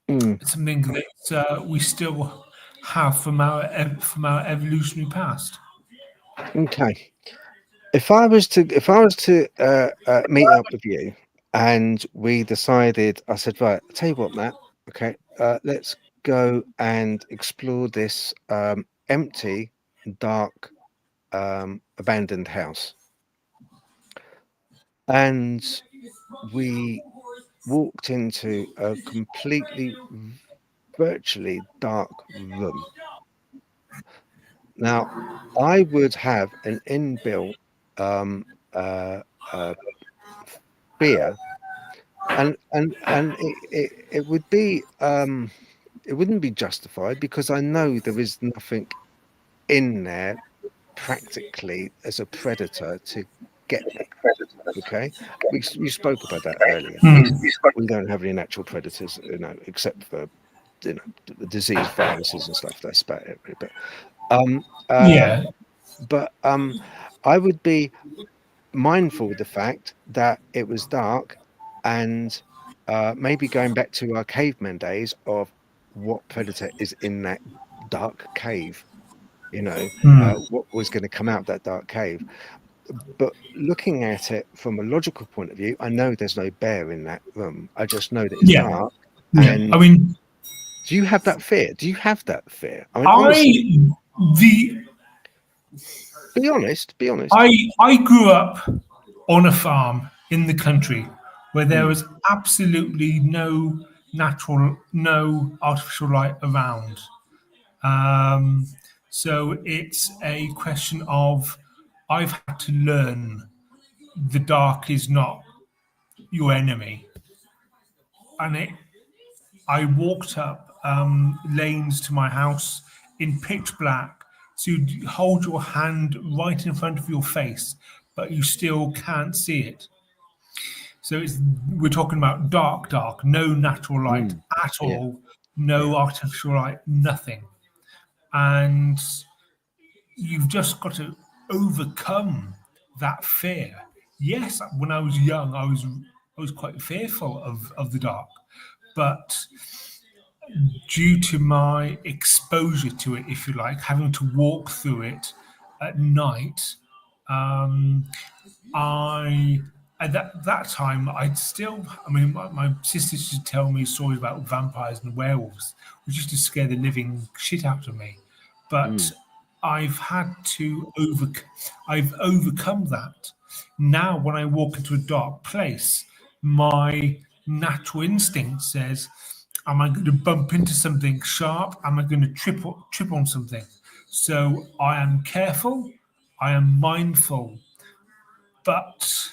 something that we still have from our evolutionary past. okay. If I was to meet up with you and we decided, I said, right, I'll tell you what, Matt, okay, let's go and explore this empty, dark, abandoned house. And we walked into a completely, virtually dark room. Now, I would have an inbuilt uh, fear, and it would be it wouldn't be justified because I know there is nothing in there practically as a predator to get me. Okay, we spoke about that earlier. We don't have any natural predators, except for disease, viruses, and stuff. That's about it. Really. Um, uh, Yeah, but I would be mindful of the fact that it was dark and maybe going back to our caveman days of what predator is in that dark cave, what was going to come out of that dark cave. But looking at it from a logical point of view, I know there's no bear in that room. I just know that it's yeah, dark. yeah. And I mean, do you have that fear? Do you have that fear? I mean, honestly, I the be honest, be honest. I grew up on a farm in the country where there was absolutely no artificial light around. Um, so it's a question of I've had to learn the dark is not your enemy, and I walked up lanes to my house in pitch black. So you hold your hand right in front of your face, but you still can't see it. So we're talking about dark, no natural light at Yeah, all, no yeah. artificial light, nothing. And you've just got to overcome that fear. Yes, when I was young, I was quite fearful of the dark, but due to my exposure to it, if you like, having to walk through it at night, um, I at that time I'd still. I mean, my sisters used to tell me stories about vampires and werewolves, which used to scare the living shit out of me. But I've had to I've overcome that. Now, when I walk into a dark place, my natural instinct says, "Am I going to bump into something sharp? Am I going to trip on something?" So I am careful. I am mindful, but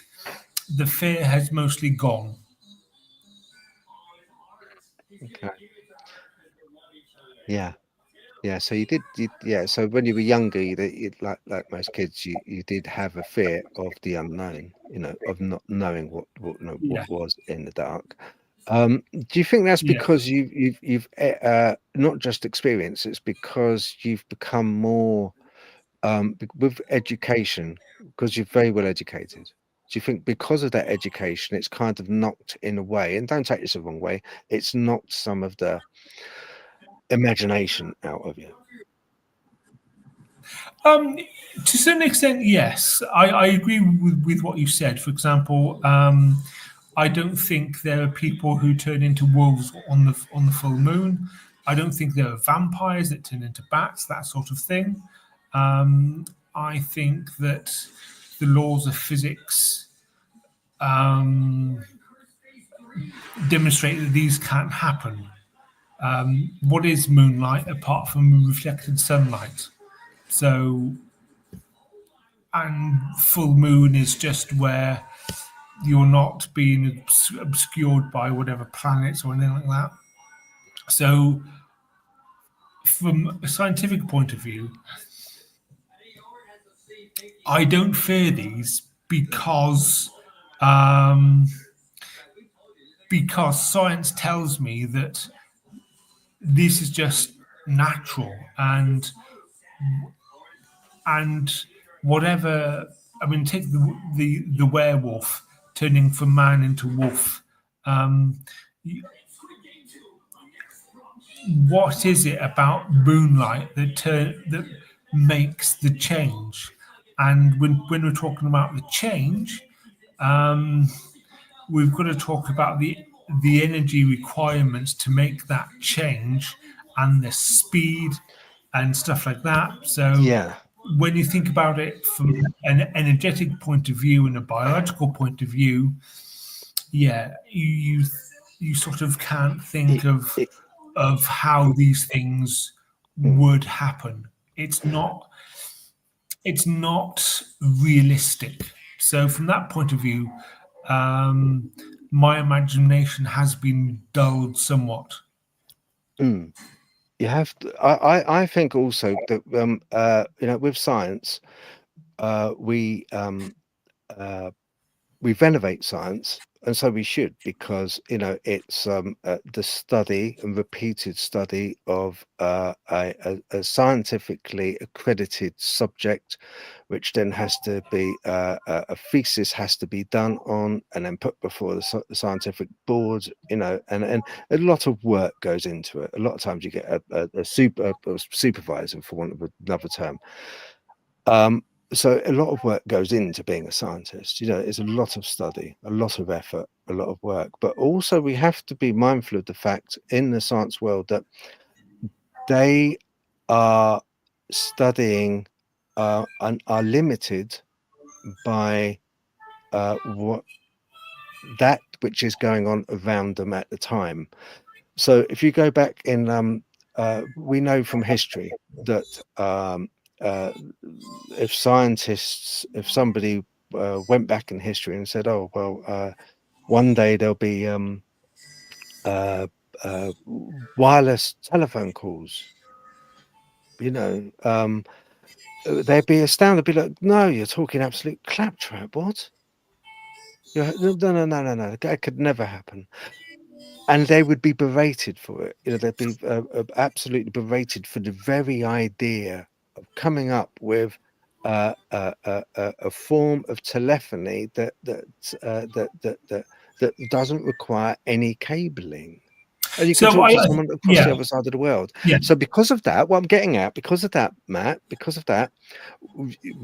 the fear has mostly gone. Okay. Yeah. Yeah, so yeah. So when you were younger, like most kids, you did have a fear of the unknown, of not knowing Yeah, what was in the dark. Do you think that's yeah. because you've not just experienced, it's because you've become more with education, because you're very well educated. Do you think because of that education, it's kind of knocked in a way, and don't take this the wrong way, it's knocked some of the imagination out of you? To a certain extent, yes. I agree with what you said. For example, I don't think there are people who turn into wolves on the full moon. I don't think there are vampires that turn into bats, that sort of thing. I think that the laws of physics demonstrate that these can't happen. What is moonlight apart from reflected sunlight? So, and full moon is just where you're not being obscured by whatever planets or anything like that. So, from a scientific point of view, I don't fear these because science tells me that this is just natural, and whatever. I mean, take the werewolf turning from man into wolf. Um, what is it about moonlight that makes the change? And when we're talking about the change, we've got to talk about the energy requirements to make that change, and the speed and stuff like that. So Yeah. when you think about it from an energetic point of view and a biological point of view, yeah, you sort of can't think It, it, of how these things mm, would happen. It's not realistic. So from that point of view, my imagination has been dulled somewhat. mm. You have to, I think also that with science, we we venerate science, and so we should, because it's the study and repeated study of a scientifically accredited subject, which then has to be a thesis has to be done on and then put before the scientific board, and a lot of work goes into it. A lot of times you get a supervisor, for want of another term. So a lot of work goes into being a scientist. It's a lot of study, a lot of effort, a lot of work. But also we have to be mindful of the fact in the science world that they are studying and are limited by what that which is going on around them at the time. So if you go back in, we know from history that uh, if somebody went back in history and said, "Oh well, one day there'll be uh, wireless telephone calls," they'd be astounded. They'd be like, "No, you're talking absolute claptrap. What? No, no, no, no, no. That could never happen." And they would be berated for it. They'd be absolutely berated for the very idea of coming up with a form of telephony that doesn't require any cabling, and you can So talk to someone across the yeah, other side of the world. yeah. So because of that, what I'm getting at, because of that, Matt, because of that,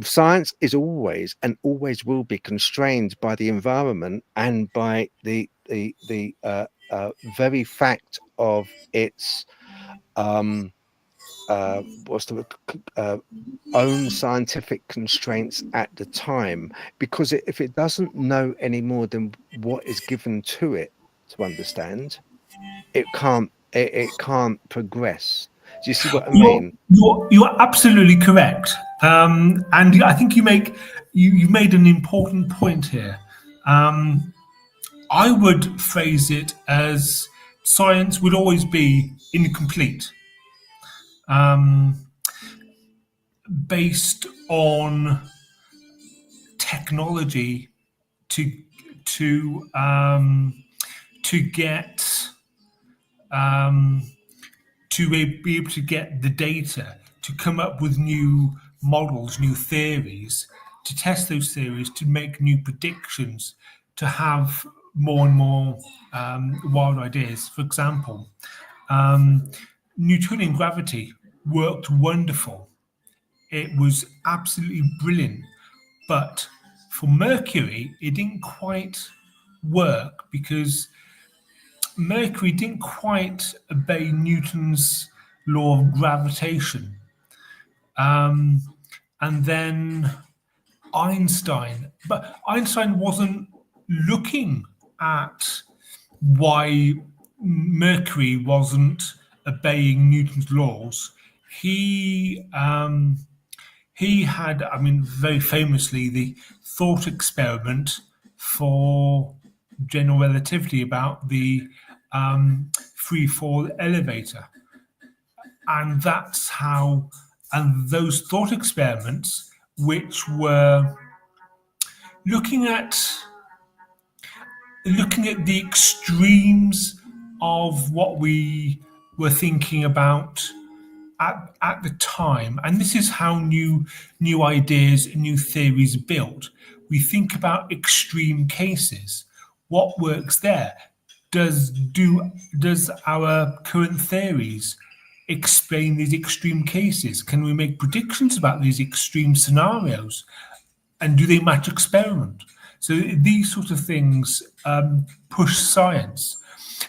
science is always and always will be constrained by the environment and by the very fact of its what's the own scientific constraints at the time, because if it doesn't know any more than what is given to it to understand, it can't progress. Do you see what I You're mean? you're absolutely correct, and I think you made an important point here. I would phrase it as science would always be incomplete, um, based on technology to to um, to get um, to be able to get the data, to come up with new models, new theories, to test those theories, to make new predictions, to have more and more wild ideas. For example, Newtonian gravity worked wonderful. It was absolutely brilliant. But for Mercury, it didn't quite work because Mercury didn't quite obey Newton's law of gravitation. And then but Einstein wasn't looking at why Mercury wasn't obeying Newton's laws. He he had, I mean, very famously, the thought experiment for general relativity about the free fall elevator. And that's how, and those thought experiments, which were looking at the extremes of what we were thinking about at the time, and this is how new ideas and new theories are built. We think about extreme cases. What works there? Does our current theories explain these extreme cases? Can we make predictions about these extreme scenarios? And do they match experiment? So these sort of things push science.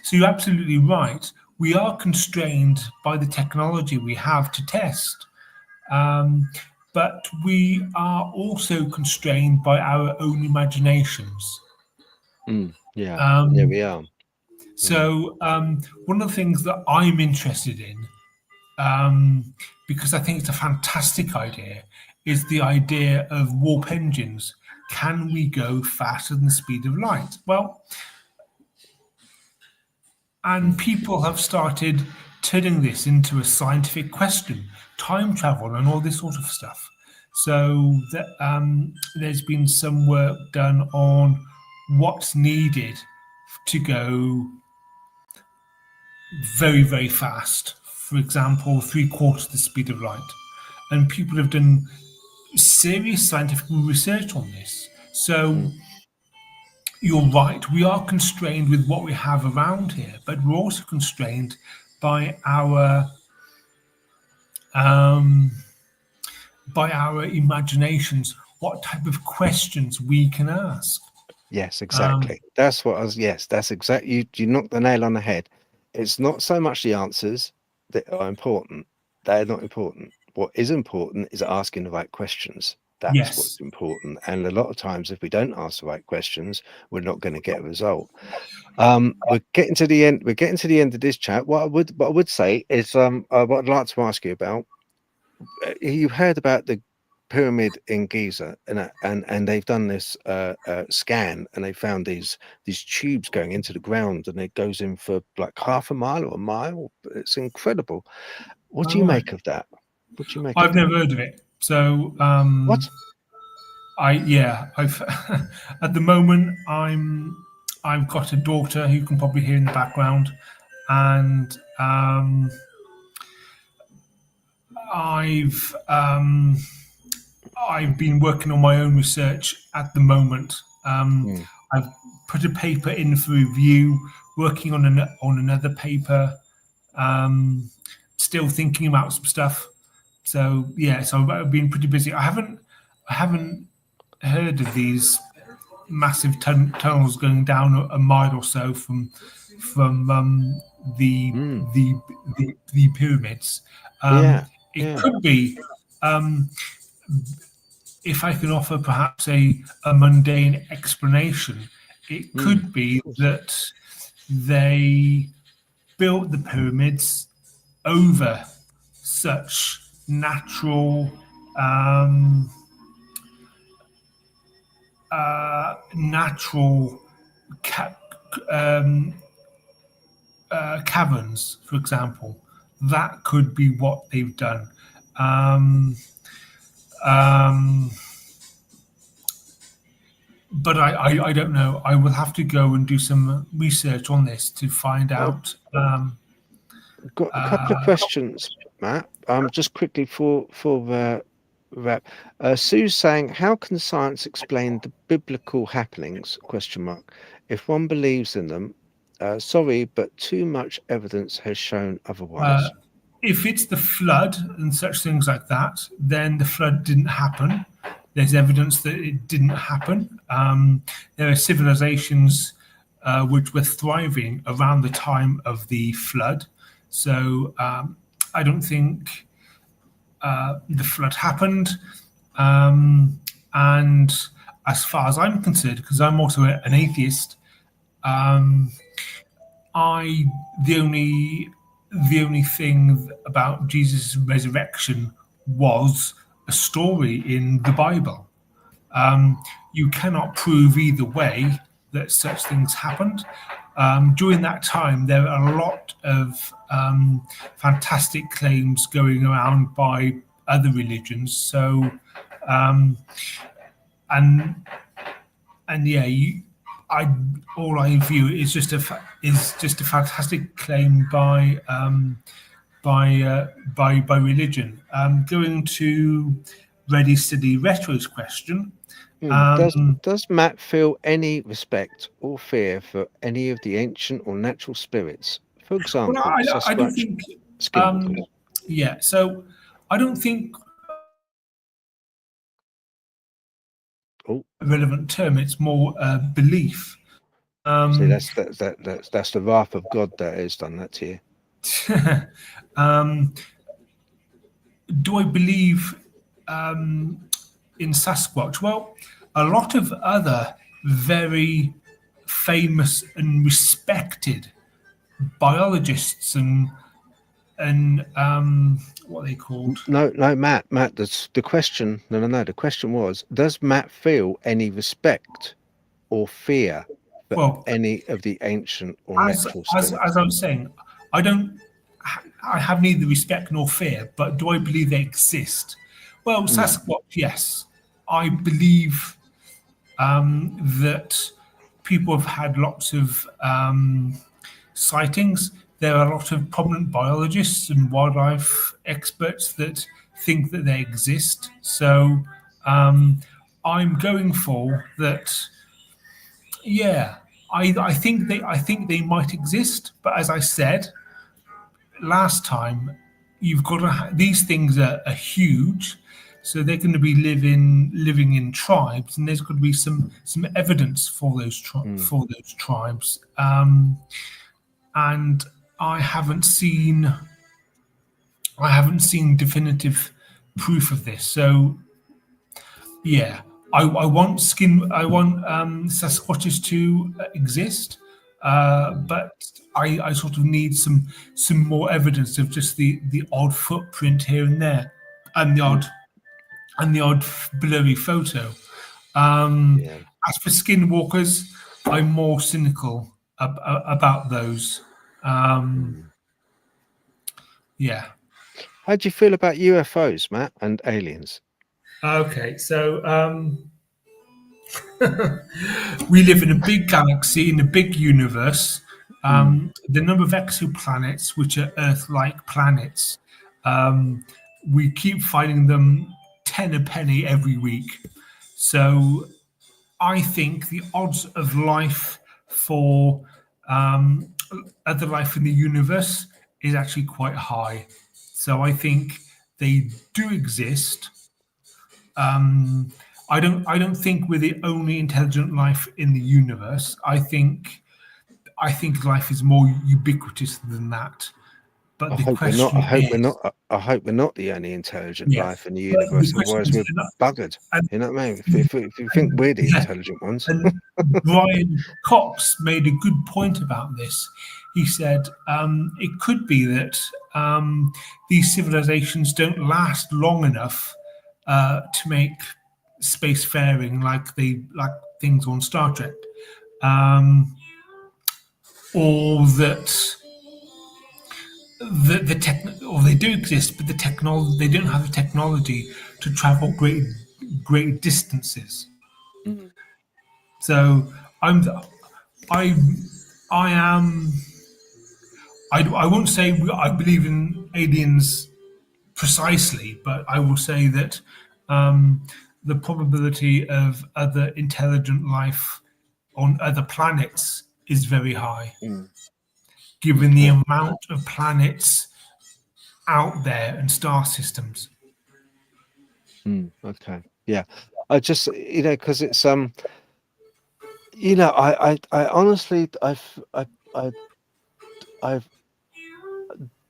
So you're absolutely right. We are constrained by the technology we have to test. But we are also constrained by our own imaginations. Yeah, we are. So one of the things that I'm interested in, because I think it's a fantastic idea, is the idea of warp engines. Can we go faster than the speed of light? Well, and people have started turning this into a scientific question, time travel and all this sort of stuff. So there's been some work done on what's needed to go very, very fast. For example, 3/4 the speed of light. And people have done serious scientific research on this. So you're right, we are constrained with what we have around here, but we're also constrained by our imaginations, what type of questions we can ask. Yes, exactly. That's what I was. Yes, that's exactly. You knocked the nail on the head. It's not so much the answers that are important. They're not important. What is important is asking the right questions. That's Yes. what's important. And a lot of times, if we don't ask the right questions, we're not going to get a result. We're getting to the end. We're getting to the end of this chat. What I would say is, what I'd like to ask you about. You've heard about the pyramid in Giza, and they've done this scan, and they found these tubes going into the ground, and it goes in for like half a mile or a mile. It's incredible. What do you make of that? What do you make? I've never heard of it. So what? I've at the moment I've got a daughter who you can probably hear in the background, and I've been working on my own research at the moment. I've put a paper in for review, working on another paper, still thinking about some stuff. So yeah, so I've been pretty busy. I haven't heard of these massive tunnels going down a mile or so from the pyramids. It could be, if I can offer perhaps a mundane explanation, it could be that they built the pyramids over such natural caverns, for example. That could be what they've done. But I don't know. I will have to go and do some research on this to find out. I've got a couple of questions, Matt. Just quickly for wrap. Sue's saying, how can science explain the biblical happenings? If one believes in them, sorry, but too much evidence has shown otherwise. If it's the flood and such things like that, then the flood didn't happen. There's evidence that it didn't happen. There are civilizations which were thriving around the time of the flood. So I don't think the flood happened. And as far as I'm concerned, because I'm also an atheist, the only thing about Jesus' resurrection was a story in the Bible. You cannot prove either way that such things happened. During that time, there are a lot of fantastic claims going around by other religions. So, and yeah, all I view is just a fantastic claim by religion. Going to Ready Steady Retro's question. Does Matt feel any respect or fear for any of the ancient or natural spirits? For Well, example, I don't Sasquatch, think. skinwalkers. Yeah, so I don't think Oh, relevant term. It's more belief. see, that's the wrath of God that has done that to you. Do I believe in Sasquatch? Well, a lot of other very famous and respected biologists and what are they called? No, Matt, that's the question. No. The question was, does Matt feel any respect or fear for Well, any of the ancient or as natural spirits? as I was saying, I don't. I have neither respect nor fear, but do I believe they exist? Well, Sasquatch, yes. I believe that people have had lots of sightings. There are a lot of prominent biologists and wildlife experts that think that they exist. So I'm going for that. Yeah, I think they might exist, but as I said last time, you've got to. These things are huge, so they're going to be living in tribes, and there's got to be some evidence for those tribes. And I haven't seen definitive proof of this. So yeah, I want Sasquatches to exist, but I sort of need some more evidence of just the odd footprint here and there, and the odd blurry photo. Yeah. As for skinwalkers, I'm more cynical about those. Yeah. How do you feel about UFOs, Matt, and aliens? Okay, so we live in a big galaxy, in a big universe. The number of exoplanets, which are Earth-like planets, we keep finding them 10 a penny every week. So I think the odds of life for other life in the universe is actually quite high. So I think they do exist. I don't think we're the only intelligent life in the universe. I think life is more ubiquitous than that. But I the hope we're not. I question hope we're is, not. I hope we're not the only intelligent yeah. life in the But the universe. question Otherwise, is, we're buggered. and, You know what I mean? If you think we're the yeah, intelligent ones, and Brian Cox made a good point about this. He said it could be that these civilizations don't last long enough to make spacefaring like things on Star Trek, or that the tech, or they do exist, but the technology, they don't have the technology to travel great distances. So I'm I I am I won't say I believe in aliens precisely, but I will say that the probability of other intelligent life on other planets is very high, given the okay, amount of planets out there and star systems. okay, yeah. I just because it's I honestly I've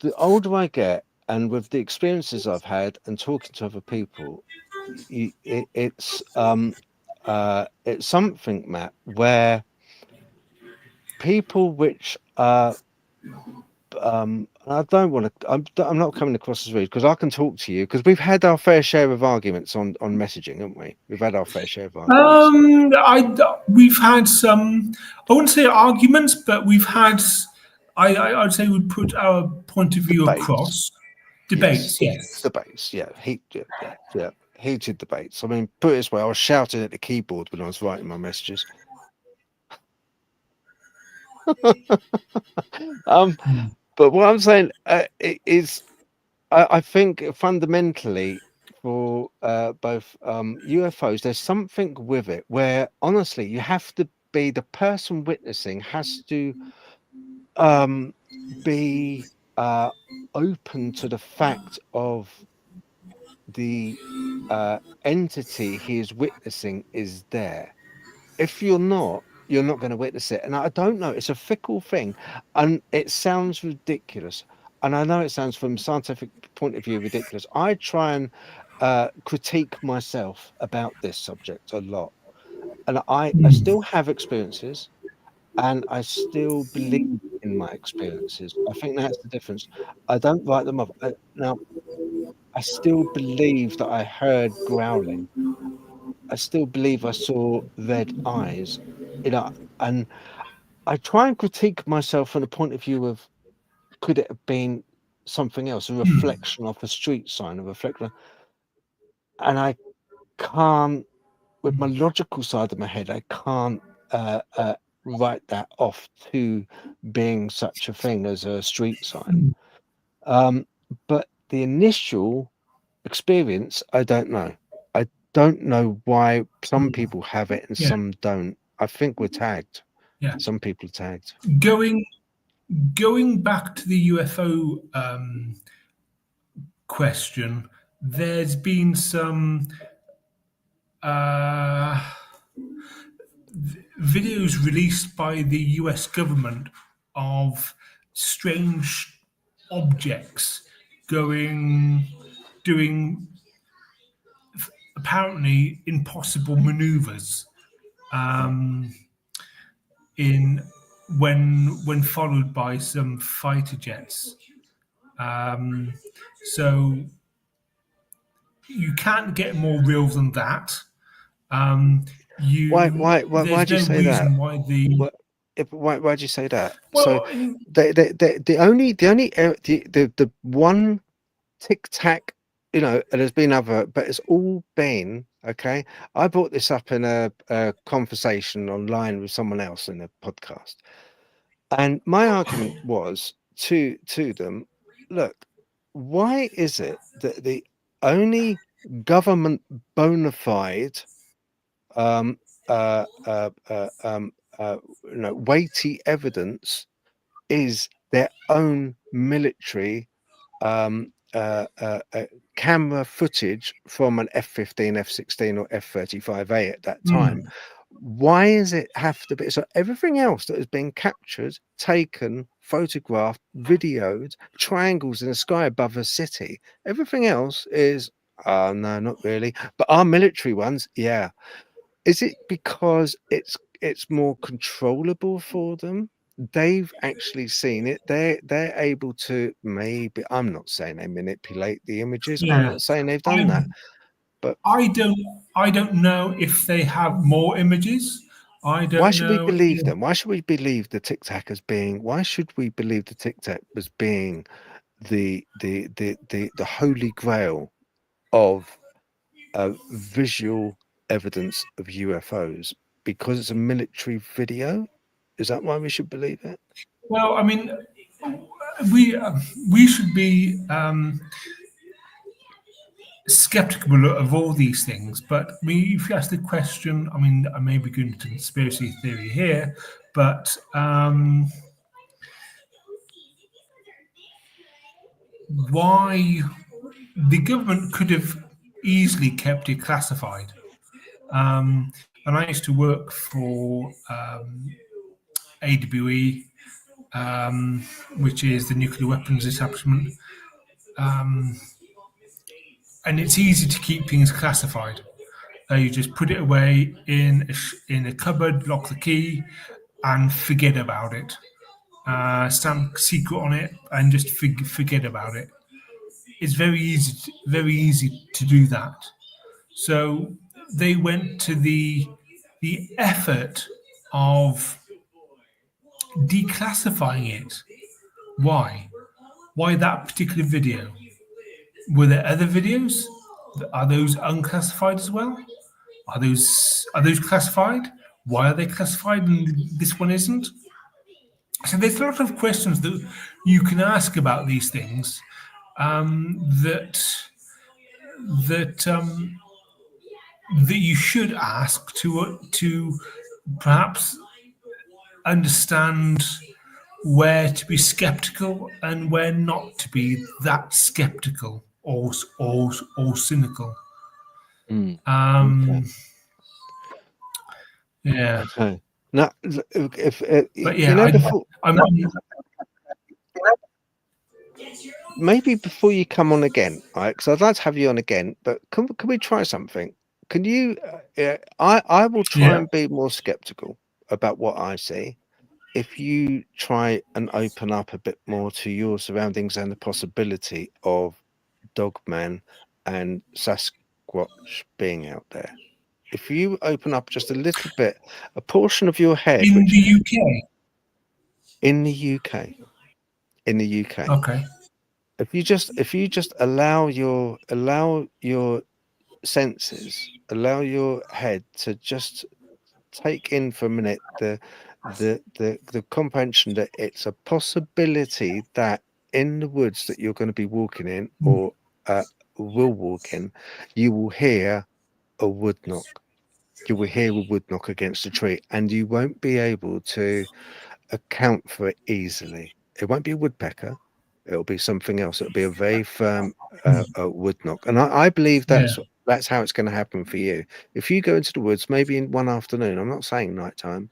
the older I get, and with the experiences I've had and talking to other people, it's something, Matt, where people which I don't want to. I'm not coming across as rude because I can talk to you because we've had our fair share of arguments on messaging, haven't we? We've had our fair share of arguments. We've had some, I wouldn't say arguments, but we've had, I'd say we put our point of view Debates. across. Yes. Debates, yes. Debates. Yeah. Heated debates. I mean, put it this way: I was shouting at the keyboard when I was writing my messages. But what I'm saying is, I think fundamentally for both UFOs, there's something with it where honestly you have to be the person witnessing has to be open to the fact of the entity he is witnessing is there. If you're not, you're not going to witness it. And I don't know, it's a fickle thing, and it sounds ridiculous. And I know it sounds from a scientific point of view ridiculous. I try and critique myself about this subject a lot. And I still have experiences and I still believe in my experiences. I think that's the difference. I don't write them off. Now, I still believe that I heard growling. I still believe I saw red eyes, and I try and critique myself from the point of view of could it have been something else, a reflection of a street sign, a reflection, and I can't, with my logical side of my head, I can't write that off to being such a thing as a street sign. But the initial experience, I don't know. I don't know why some people have it and some don't. I think we're tagged. Yeah. Some people are tagged. Going back to the UFO question, there's been some videos released by the US government of strange objects doing apparently impossible maneuvers when followed by some fighter jets. So you can't get more real than that. Why'd you say that? Why'd you say that? So the one tic tac, and there's been other, but it's all been okay. I brought this up in a conversation online with someone else in a podcast, and my argument was to them, look, why is it that the only government bona fide weighty evidence is their own military camera footage from an F-15, F-16 or F-35A at that time? Why does it have to be? So everything else that has been captured, taken, photographed, videoed, triangles in the sky above a city, everything else is, no, not really. But our military ones, yeah. Is it because it's more controllable for them? They've actually seen it. They're able to, maybe, I'm not saying they manipulate the images. Yeah. I'm not saying they've done that. But I don't know if they have more images. I don't know. Why should we believe them? Why should we believe the Tic Tac as being? Why should we believe the Tic Tac as being the holy grail of visual evidence of UFOs? Because it's a military video? Is that why we should believe it? Well, I mean, we should be skeptical of all these things. But if you ask the question, I mean, I may be going into conspiracy theory here, but why the government could have easily kept it classified. And I used to work for AWE, which is the nuclear weapons establishment. And it's easy to keep things classified. You just put it away in a cupboard, lock the key, and forget about it. stamp secret on it, and just forget about it. It's very easy to do that. So they went to the effort of declassifying it. Why? Why that particular video? Were there other videos? Are those unclassified as well? Are those classified? Why are they classified and this one isn't? So there's a lot of questions that you can ask about these things, that you should ask to perhaps understand where to be skeptical and where not to be that skeptical or cynical. Okay. Yeah, Okay. Now, if but you yeah, know, before I'm maybe before you come on again, right? Because I'd like to have you on again, but can we try something? Can you? I will try yeah. and be more skeptical about what I see. If you try and open up a bit more to your surroundings and the possibility of Dogman and Sasquatch being out there. If you open up just a little bit, a portion of your head, In which the UK. in the UK, in the UK, Okay. if you just allow your senses, allow your head to just take in for a minute the comprehension that it's a possibility that in the woods that you're going to be walking in or will walk in, you will hear a wood knock. You will hear a wood knock against a tree, and you won't be able to account for it easily. It won't be a woodpecker. It'll be something else. It'll be a very firm wood knock, and I believe Yeah. that's how it's going to happen for you. If you go into the woods, maybe in one afternoon, I'm not saying nighttime,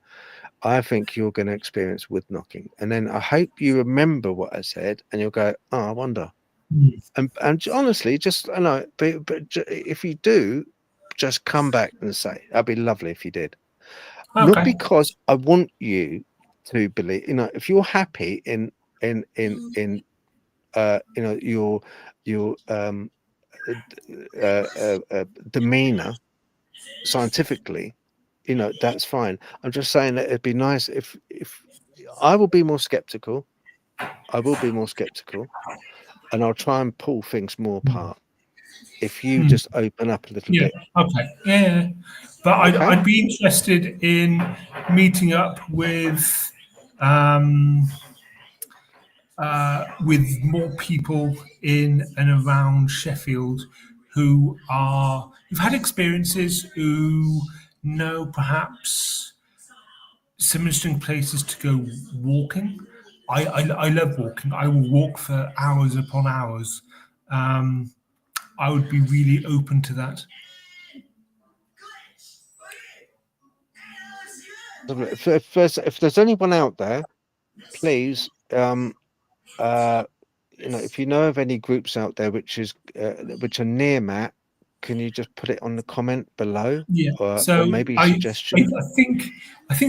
I think you're going to experience wood knocking, and then I hope you remember what I said, and you'll go, "Oh, I wonder." And honestly, just I know, but if you do, just come back and say, "That'd be lovely if you did." Not Okay. because I want you to believe, if you're happy in your demeanor scientifically, that's fine. I'm just saying that it'd be nice if I will be more skeptical. I will be more skeptical, and I'll try and pull things more apart. If you just open up a little Yeah. bit, Okay. Yeah. But okay? I'd be interested in meeting up um, with more people in and around Sheffield who've had experiences, who know perhaps some interesting places to go walking. I love walking. I will walk for hours upon hours. I would be really open to that. If there's anyone out there, please, if you know of any groups out there which are near Matt, can you just put it on the comment below, Yeah. or So maybe I, suggestion? I think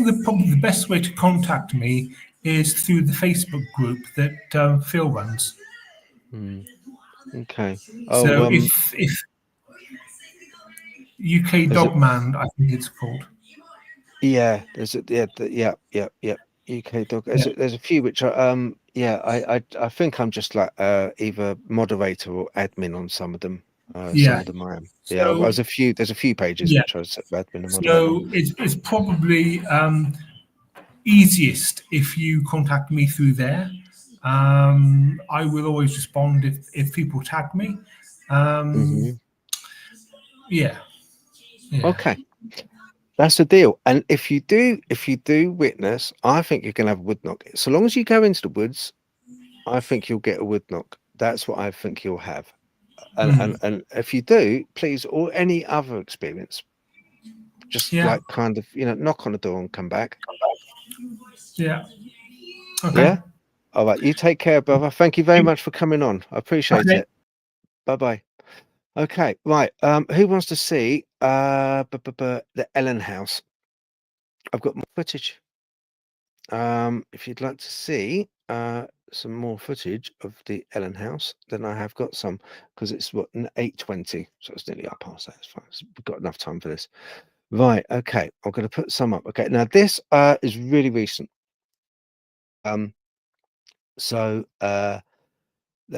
that probably the best way to contact me is through the Facebook group that Phil runs. Okay. So Oh, if UK there's a Dogman, I think it's called. yeah, there's a yeah. UK dog. Yeah. There's a few which are yeah. I think I'm just like either moderator or admin on some of them. Some Yeah. of them I am. Yeah, So there's a few pages yeah. which I was admin and moderator on. So it's probably easiest if you contact me through there. I will always respond if people tag me. Yeah. Yeah. Okay. That's the deal. And if you do witness, I think you can have a wood knock. So long as you go into the woods, I think you'll get a wood knock. That's what I think you'll have. And if you do, please, or any other experience, just Yeah. like kind of, knock on the door and come back. Yeah. Okay. Yeah. All right. You take care, brother. Thank you very much for coming on. I appreciate Okay. it. Bye-bye. Okay. Right. Who wants to see the Ellen house? I've got more footage. If you'd like to see some more footage of the Ellen house, then I have got some, because it's what, 8:20, so it's nearly up past that. It's fine. We've got enough time for this. Right. Okay. I'm going to put some up. Okay. Now this is really recent. So the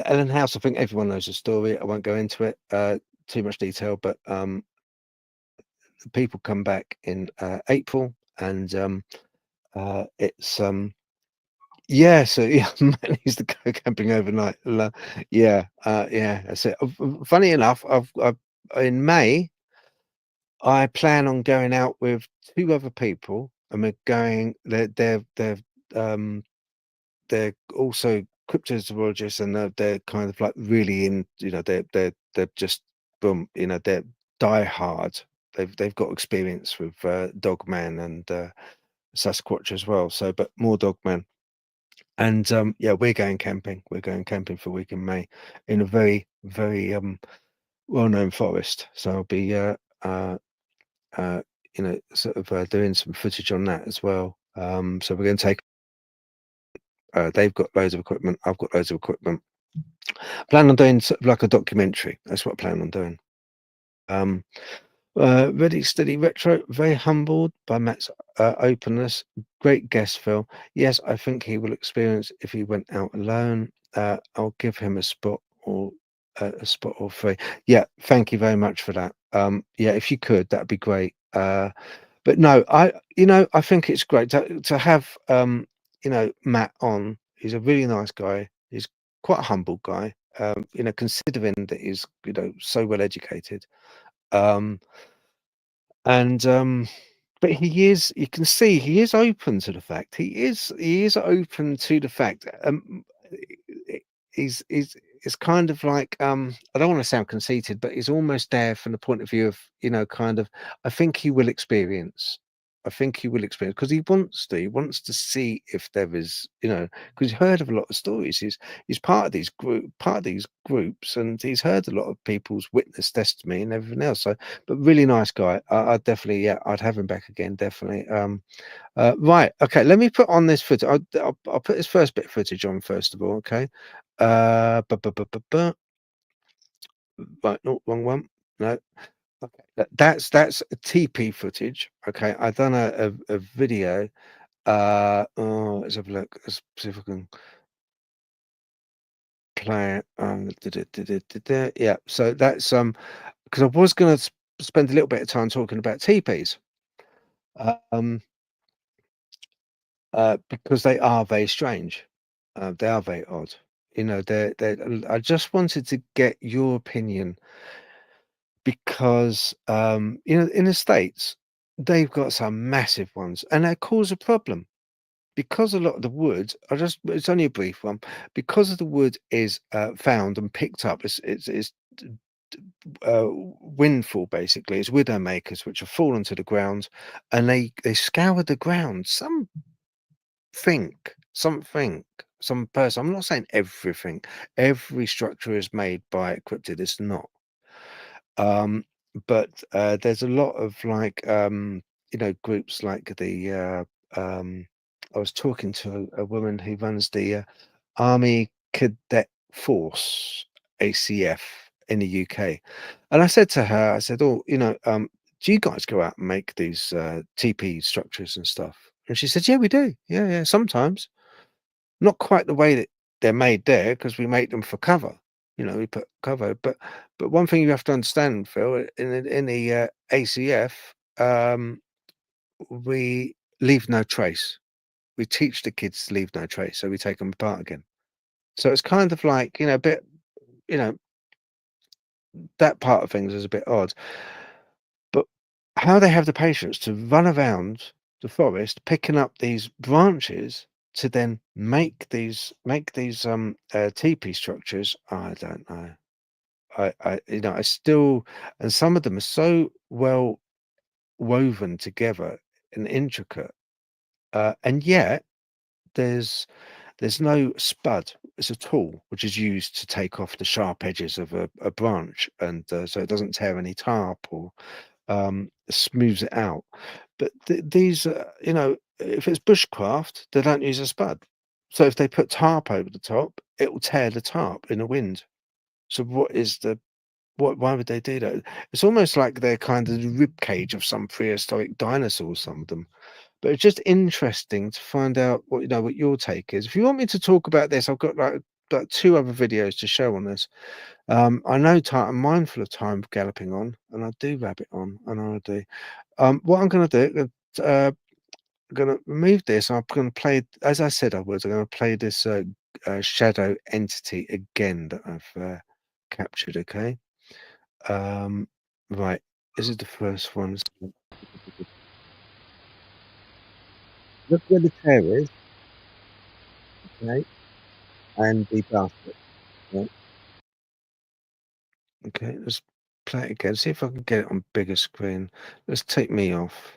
Ellen house, I think everyone knows the story. I won't go into it too much detail, but people come back in April, and it's yeah, so yeah, man used to go camping overnight. Yeah, yeah, that's it. Funny enough, I've in May, I plan on going out with two other people, and we're going. Um they're also cryptozoologists, and they're kind of like really in. They're just boom. They're die hard. They've got experience with Dogman and Sasquatch as well. So, but more Dogman. And yeah, we're going camping. We're going camping for a week in May in a very, very well-known forest. So I'll be uh, sort of doing some footage on that as well. So we're going to take. They've got loads of equipment. I've got loads of equipment. Plan on doing sort of like a documentary. That's what I plan on doing. Ready, steady, retro. Very humbled by Matt's openness. Great guest, Phil. Yes, I think he will experience if he went out alone. I'll give him a spot or three. Yeah, thank you very much for that. Yeah, if you could, that'd be great. But no, I think it's great to have Matt on. He's a really nice guy. He's quite a humble guy. Considering that he's so well educated. And but you can see he is open to the fact. He is open to the fact. He's it's kind of like, I don't want to sound conceited, but he's almost there from the point of view of, kind of, I think he will experience. I think he will experience, because he wants to see if there is, because he's heard of a lot of stories. He's part of these groups, and he's heard a lot of people's witness testimony and everything else. So, but really nice guy. I'd definitely, yeah, I'd have him back again, definitely. Right, okay, let me put on this footage. I'll put this first bit of footage on first of all, okay. Right, no, wrong one. No. Okay, that's a TP footage. Okay, I've done a video. Let's have a look. Let's see if I can play it. Yeah, so that's because I was going to spend a little bit of time talking about teepees. Because they are very strange. They are very odd. I just wanted to get your opinion, because in the States, they've got some massive ones, and they cause a problem because a lot of the wood. It's only a brief one. Because of the wood is found and picked up. It's windfall, basically. It's widow makers which have fallen to the ground, and they scour the ground. Something, some person. I'm not saying everything. Every structure is made by a cryptid. It's not. But there's a lot of groups like I was talking to a woman who runs the Army Cadet Force, ACF, in the UK, and I said to her, I said, "Oh, do you guys go out and make these TP structures and stuff?" And she said, "Yeah, we do. Yeah, yeah, sometimes. Not quite the way that they're made there, because we make them for cover. We put cover, but one thing you have to understand, Phil, in the ACF, we leave no trace. We teach the kids to leave no trace, so we take them apart again. So it's kind of like, a bit, you know, that part of things is a bit odd. But how they have the patience to run around the forest picking up these branches to then make these teepee structures, I don't know. I still, and some of them are so well woven together and intricate, and yet there's no spud. It's a tool which is used to take off the sharp edges of a branch, and so it doesn't tear any tarp or smooths it out. But these, if it's bushcraft, they don't use a spud. So if they put tarp over the top, it will tear the tarp in the wind. So why would they do that? It's almost like they're kind of the rib cage of some prehistoric dinosaurs, some of them. But it's just interesting to find out what your take is. If you want me to talk about this, I've got like two other videos to show on this. I know I'm mindful of time galloping on, and I do rabbit on, and I do. What I'm going to do, I'm going to remove this. I'm going to play, as I said I was. I'm going to play this shadow entity again that I've captured. Okay. Right. This is the first one. Look where the chair is. Okay, and the basket. Right. Okay. Let's play it again. See if I can get it on bigger screen. Let's take me off.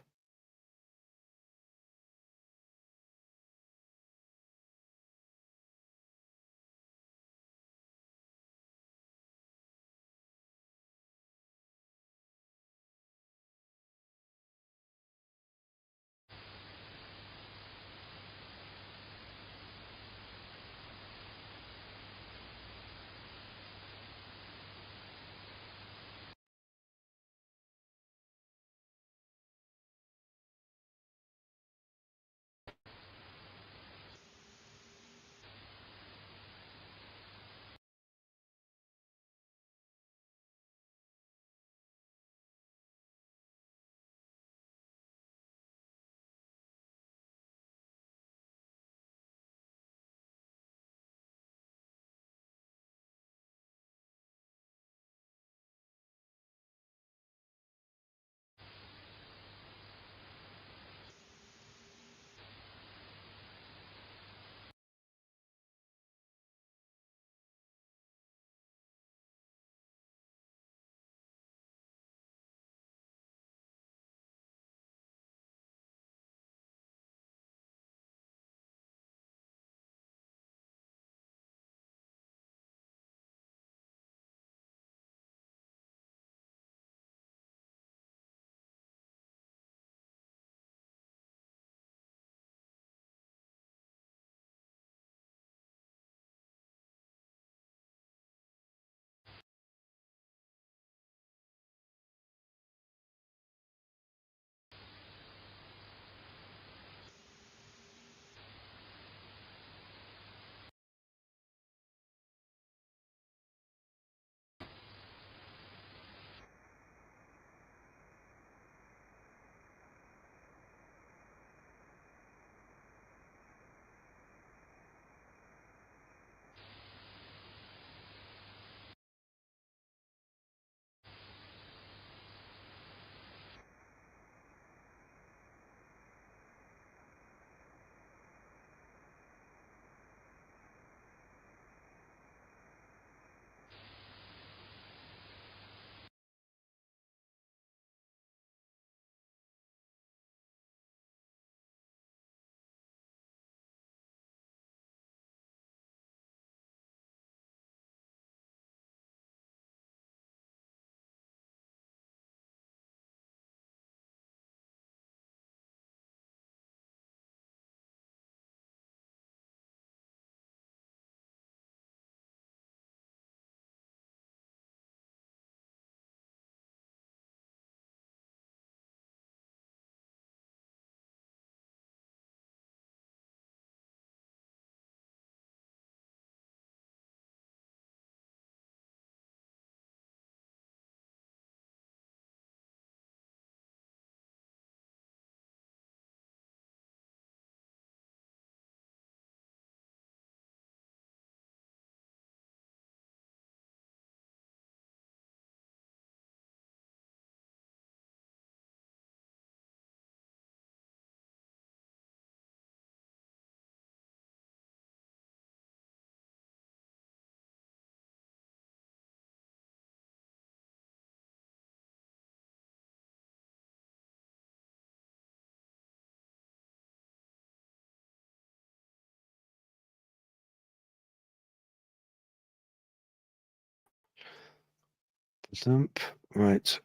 Dump. Right.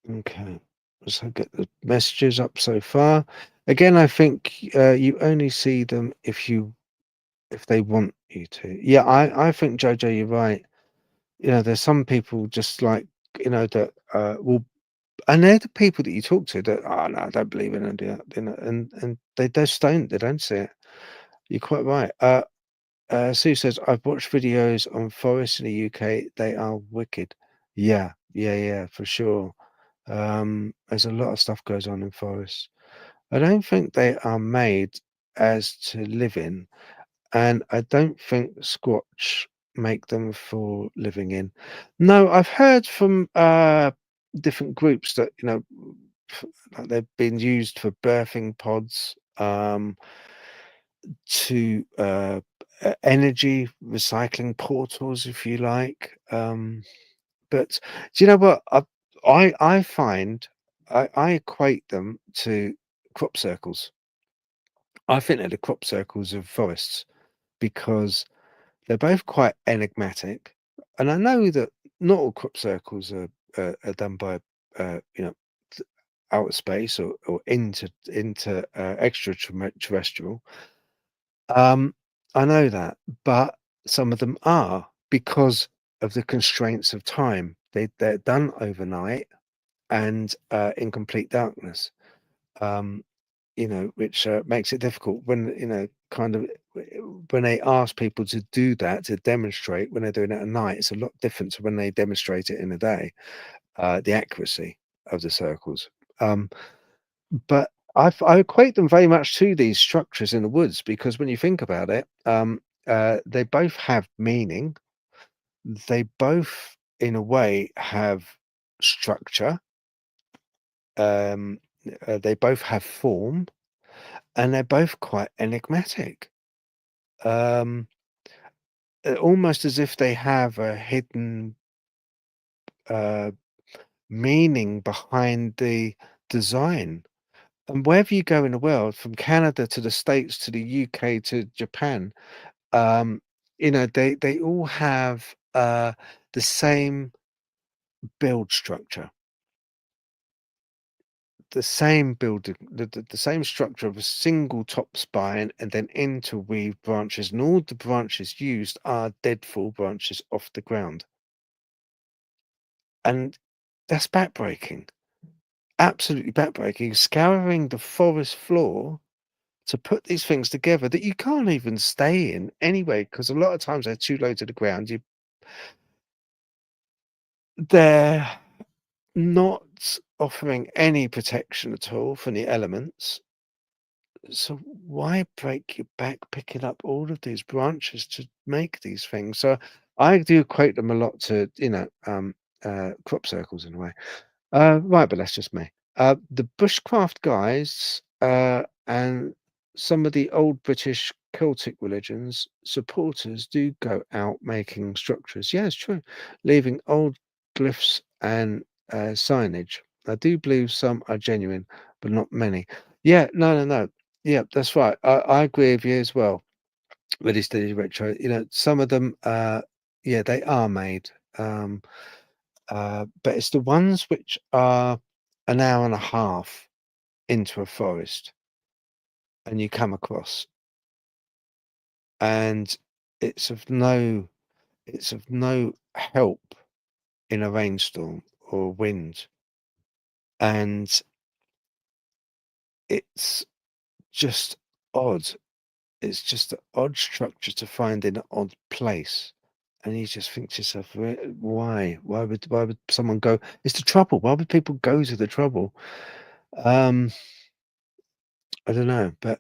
Okay. So get the messages up so far. Again, I think you only see them if they want you to. Yeah, I think Jojo, you're right. There's some people just like that will, and they're the people that you talk to that, oh no, I don't believe in it, and they just don't, they don't see it. You're quite right. Sue says, I've watched videos on forests in the UK. They are wicked. Yeah, yeah, yeah, for sure. There's a lot of stuff goes on in forests. I don't think they are made as to live in, and I don't think Squatch make them for living in. No, I've heard from different groups that like they've been used for birthing pods, to energy recycling portals, if you like. But do you know what? I find I equate them to crop circles. I think they're the crop circles of forests because they're both quite enigmatic, and I know that not all crop circles are done by th- outer space or into extraterrestrial. I know that, but some of them are because of the constraints of time. They're done overnight and in complete darkness. Um, which makes it difficult when kind of when they ask people to do that to demonstrate when they're doing it at night. It's a lot different to when they demonstrate it in the day. The accuracy of the circles. Um, but I equate them very much to these structures in the woods because when you think about it, they both have meaning. They both, in a way, have structure. Um, they both have form, and they're both quite enigmatic. Um, Almost as if they have a hidden uh, meaning behind the design. And wherever you go in the world, from Canada to the States to the UK to Japan, um, they all have the same build structure, the same building, the same structure of a single top spine, and then interweave branches, and all the branches used are dead fall branches off the ground, and that's backbreaking, absolutely backbreaking. Scouring the forest floor to put these things together that you can't even stay in anyway, because a lot of times they're too low to the ground. They're not offering any protection at all from the elements. So why break your back picking up all of these branches to make these things? So I do equate them a lot to, crop circles in a way. Right, but that's just me. The bushcraft guys and some of the old British Celtic religions supporters do go out making structures. Yeah, it's true. Leaving old glyphs and signage. I do believe some are genuine, but not many. Yeah, no. Yeah, that's right. I agree with you as well. Ready Steady Retro. Some of them, yeah, they are made. But it's the ones which are an hour and a half into a forest and you come across, and it's of no it's of no help in a rainstorm or wind, and it's just odd. It's just an odd structure to find in an odd place. And you just think to yourself, why? Why would someone go? It's the trouble. Why would people go to the trouble? Um, I don't know, but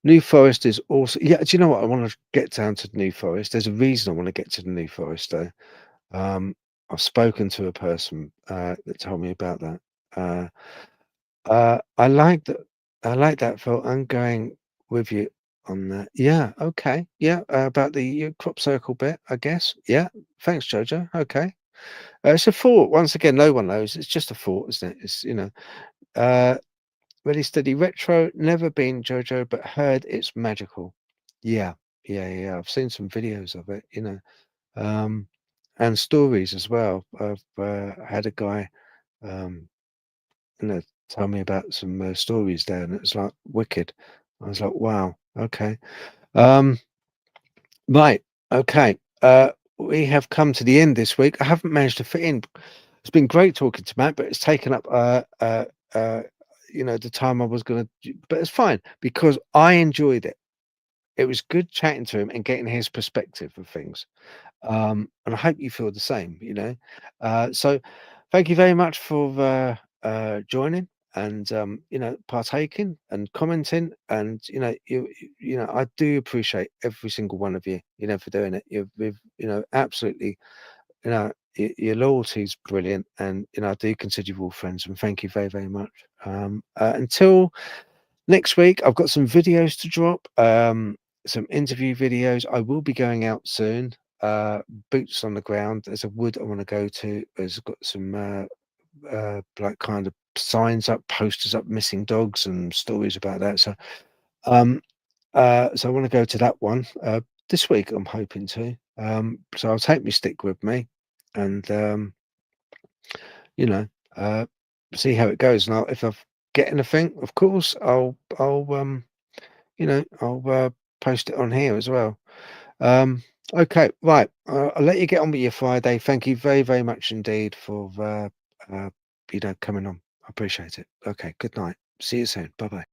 New Forest is also, yeah. Do you know what? I want to get down to the New Forest. There's a reason I want to get to the New Forest, though. I've spoken to a person that told me about that. Uh, I like that. I like that, Phil. I'm going with you on that. Yeah. Okay. Yeah. About the crop circle bit, I guess. Yeah. Thanks, Jojo. Okay. It's a thought. Once again, no one knows. It's just a thought, isn't it? It's. Uh, Ready Steady Retro, never been JoJo, but heard it's magical. Yeah, yeah. I've seen some videos of it, um, and stories as well. I've had a guy tell me about some stories there, and it's like wicked. I was like, wow, okay. Um, right, okay. We have come to the end this week. I haven't managed to fit in. It's been great talking to Matt, but it's taken up the time I was gonna but it's fine because I enjoyed it. It was good chatting to him and getting his perspective of things. And I hope you feel the same, So thank you very much for joining and partaking and commenting. And I do appreciate every single one of you, for doing it. You've absolutely, your loyalty is brilliant, and I do consider you all friends. And thank you very, very much. Until next week, I've got some videos to drop, some interview videos. I will be going out soon. Boots on the ground. There's a wood I want to go to. There's got some like kind of signs up, posters up, missing dogs, and stories about that. Um, so I want to go to that one this week. I'm hoping to. So I'll take my stick with me, and you know, uh, see how it goes. And if I get anything, of course, I'll post it on here as well. Okay, right. I'll let you get on with your Friday. Thank you very, very much indeed for coming on. I appreciate it. Okay, good night. See you soon. Bye bye.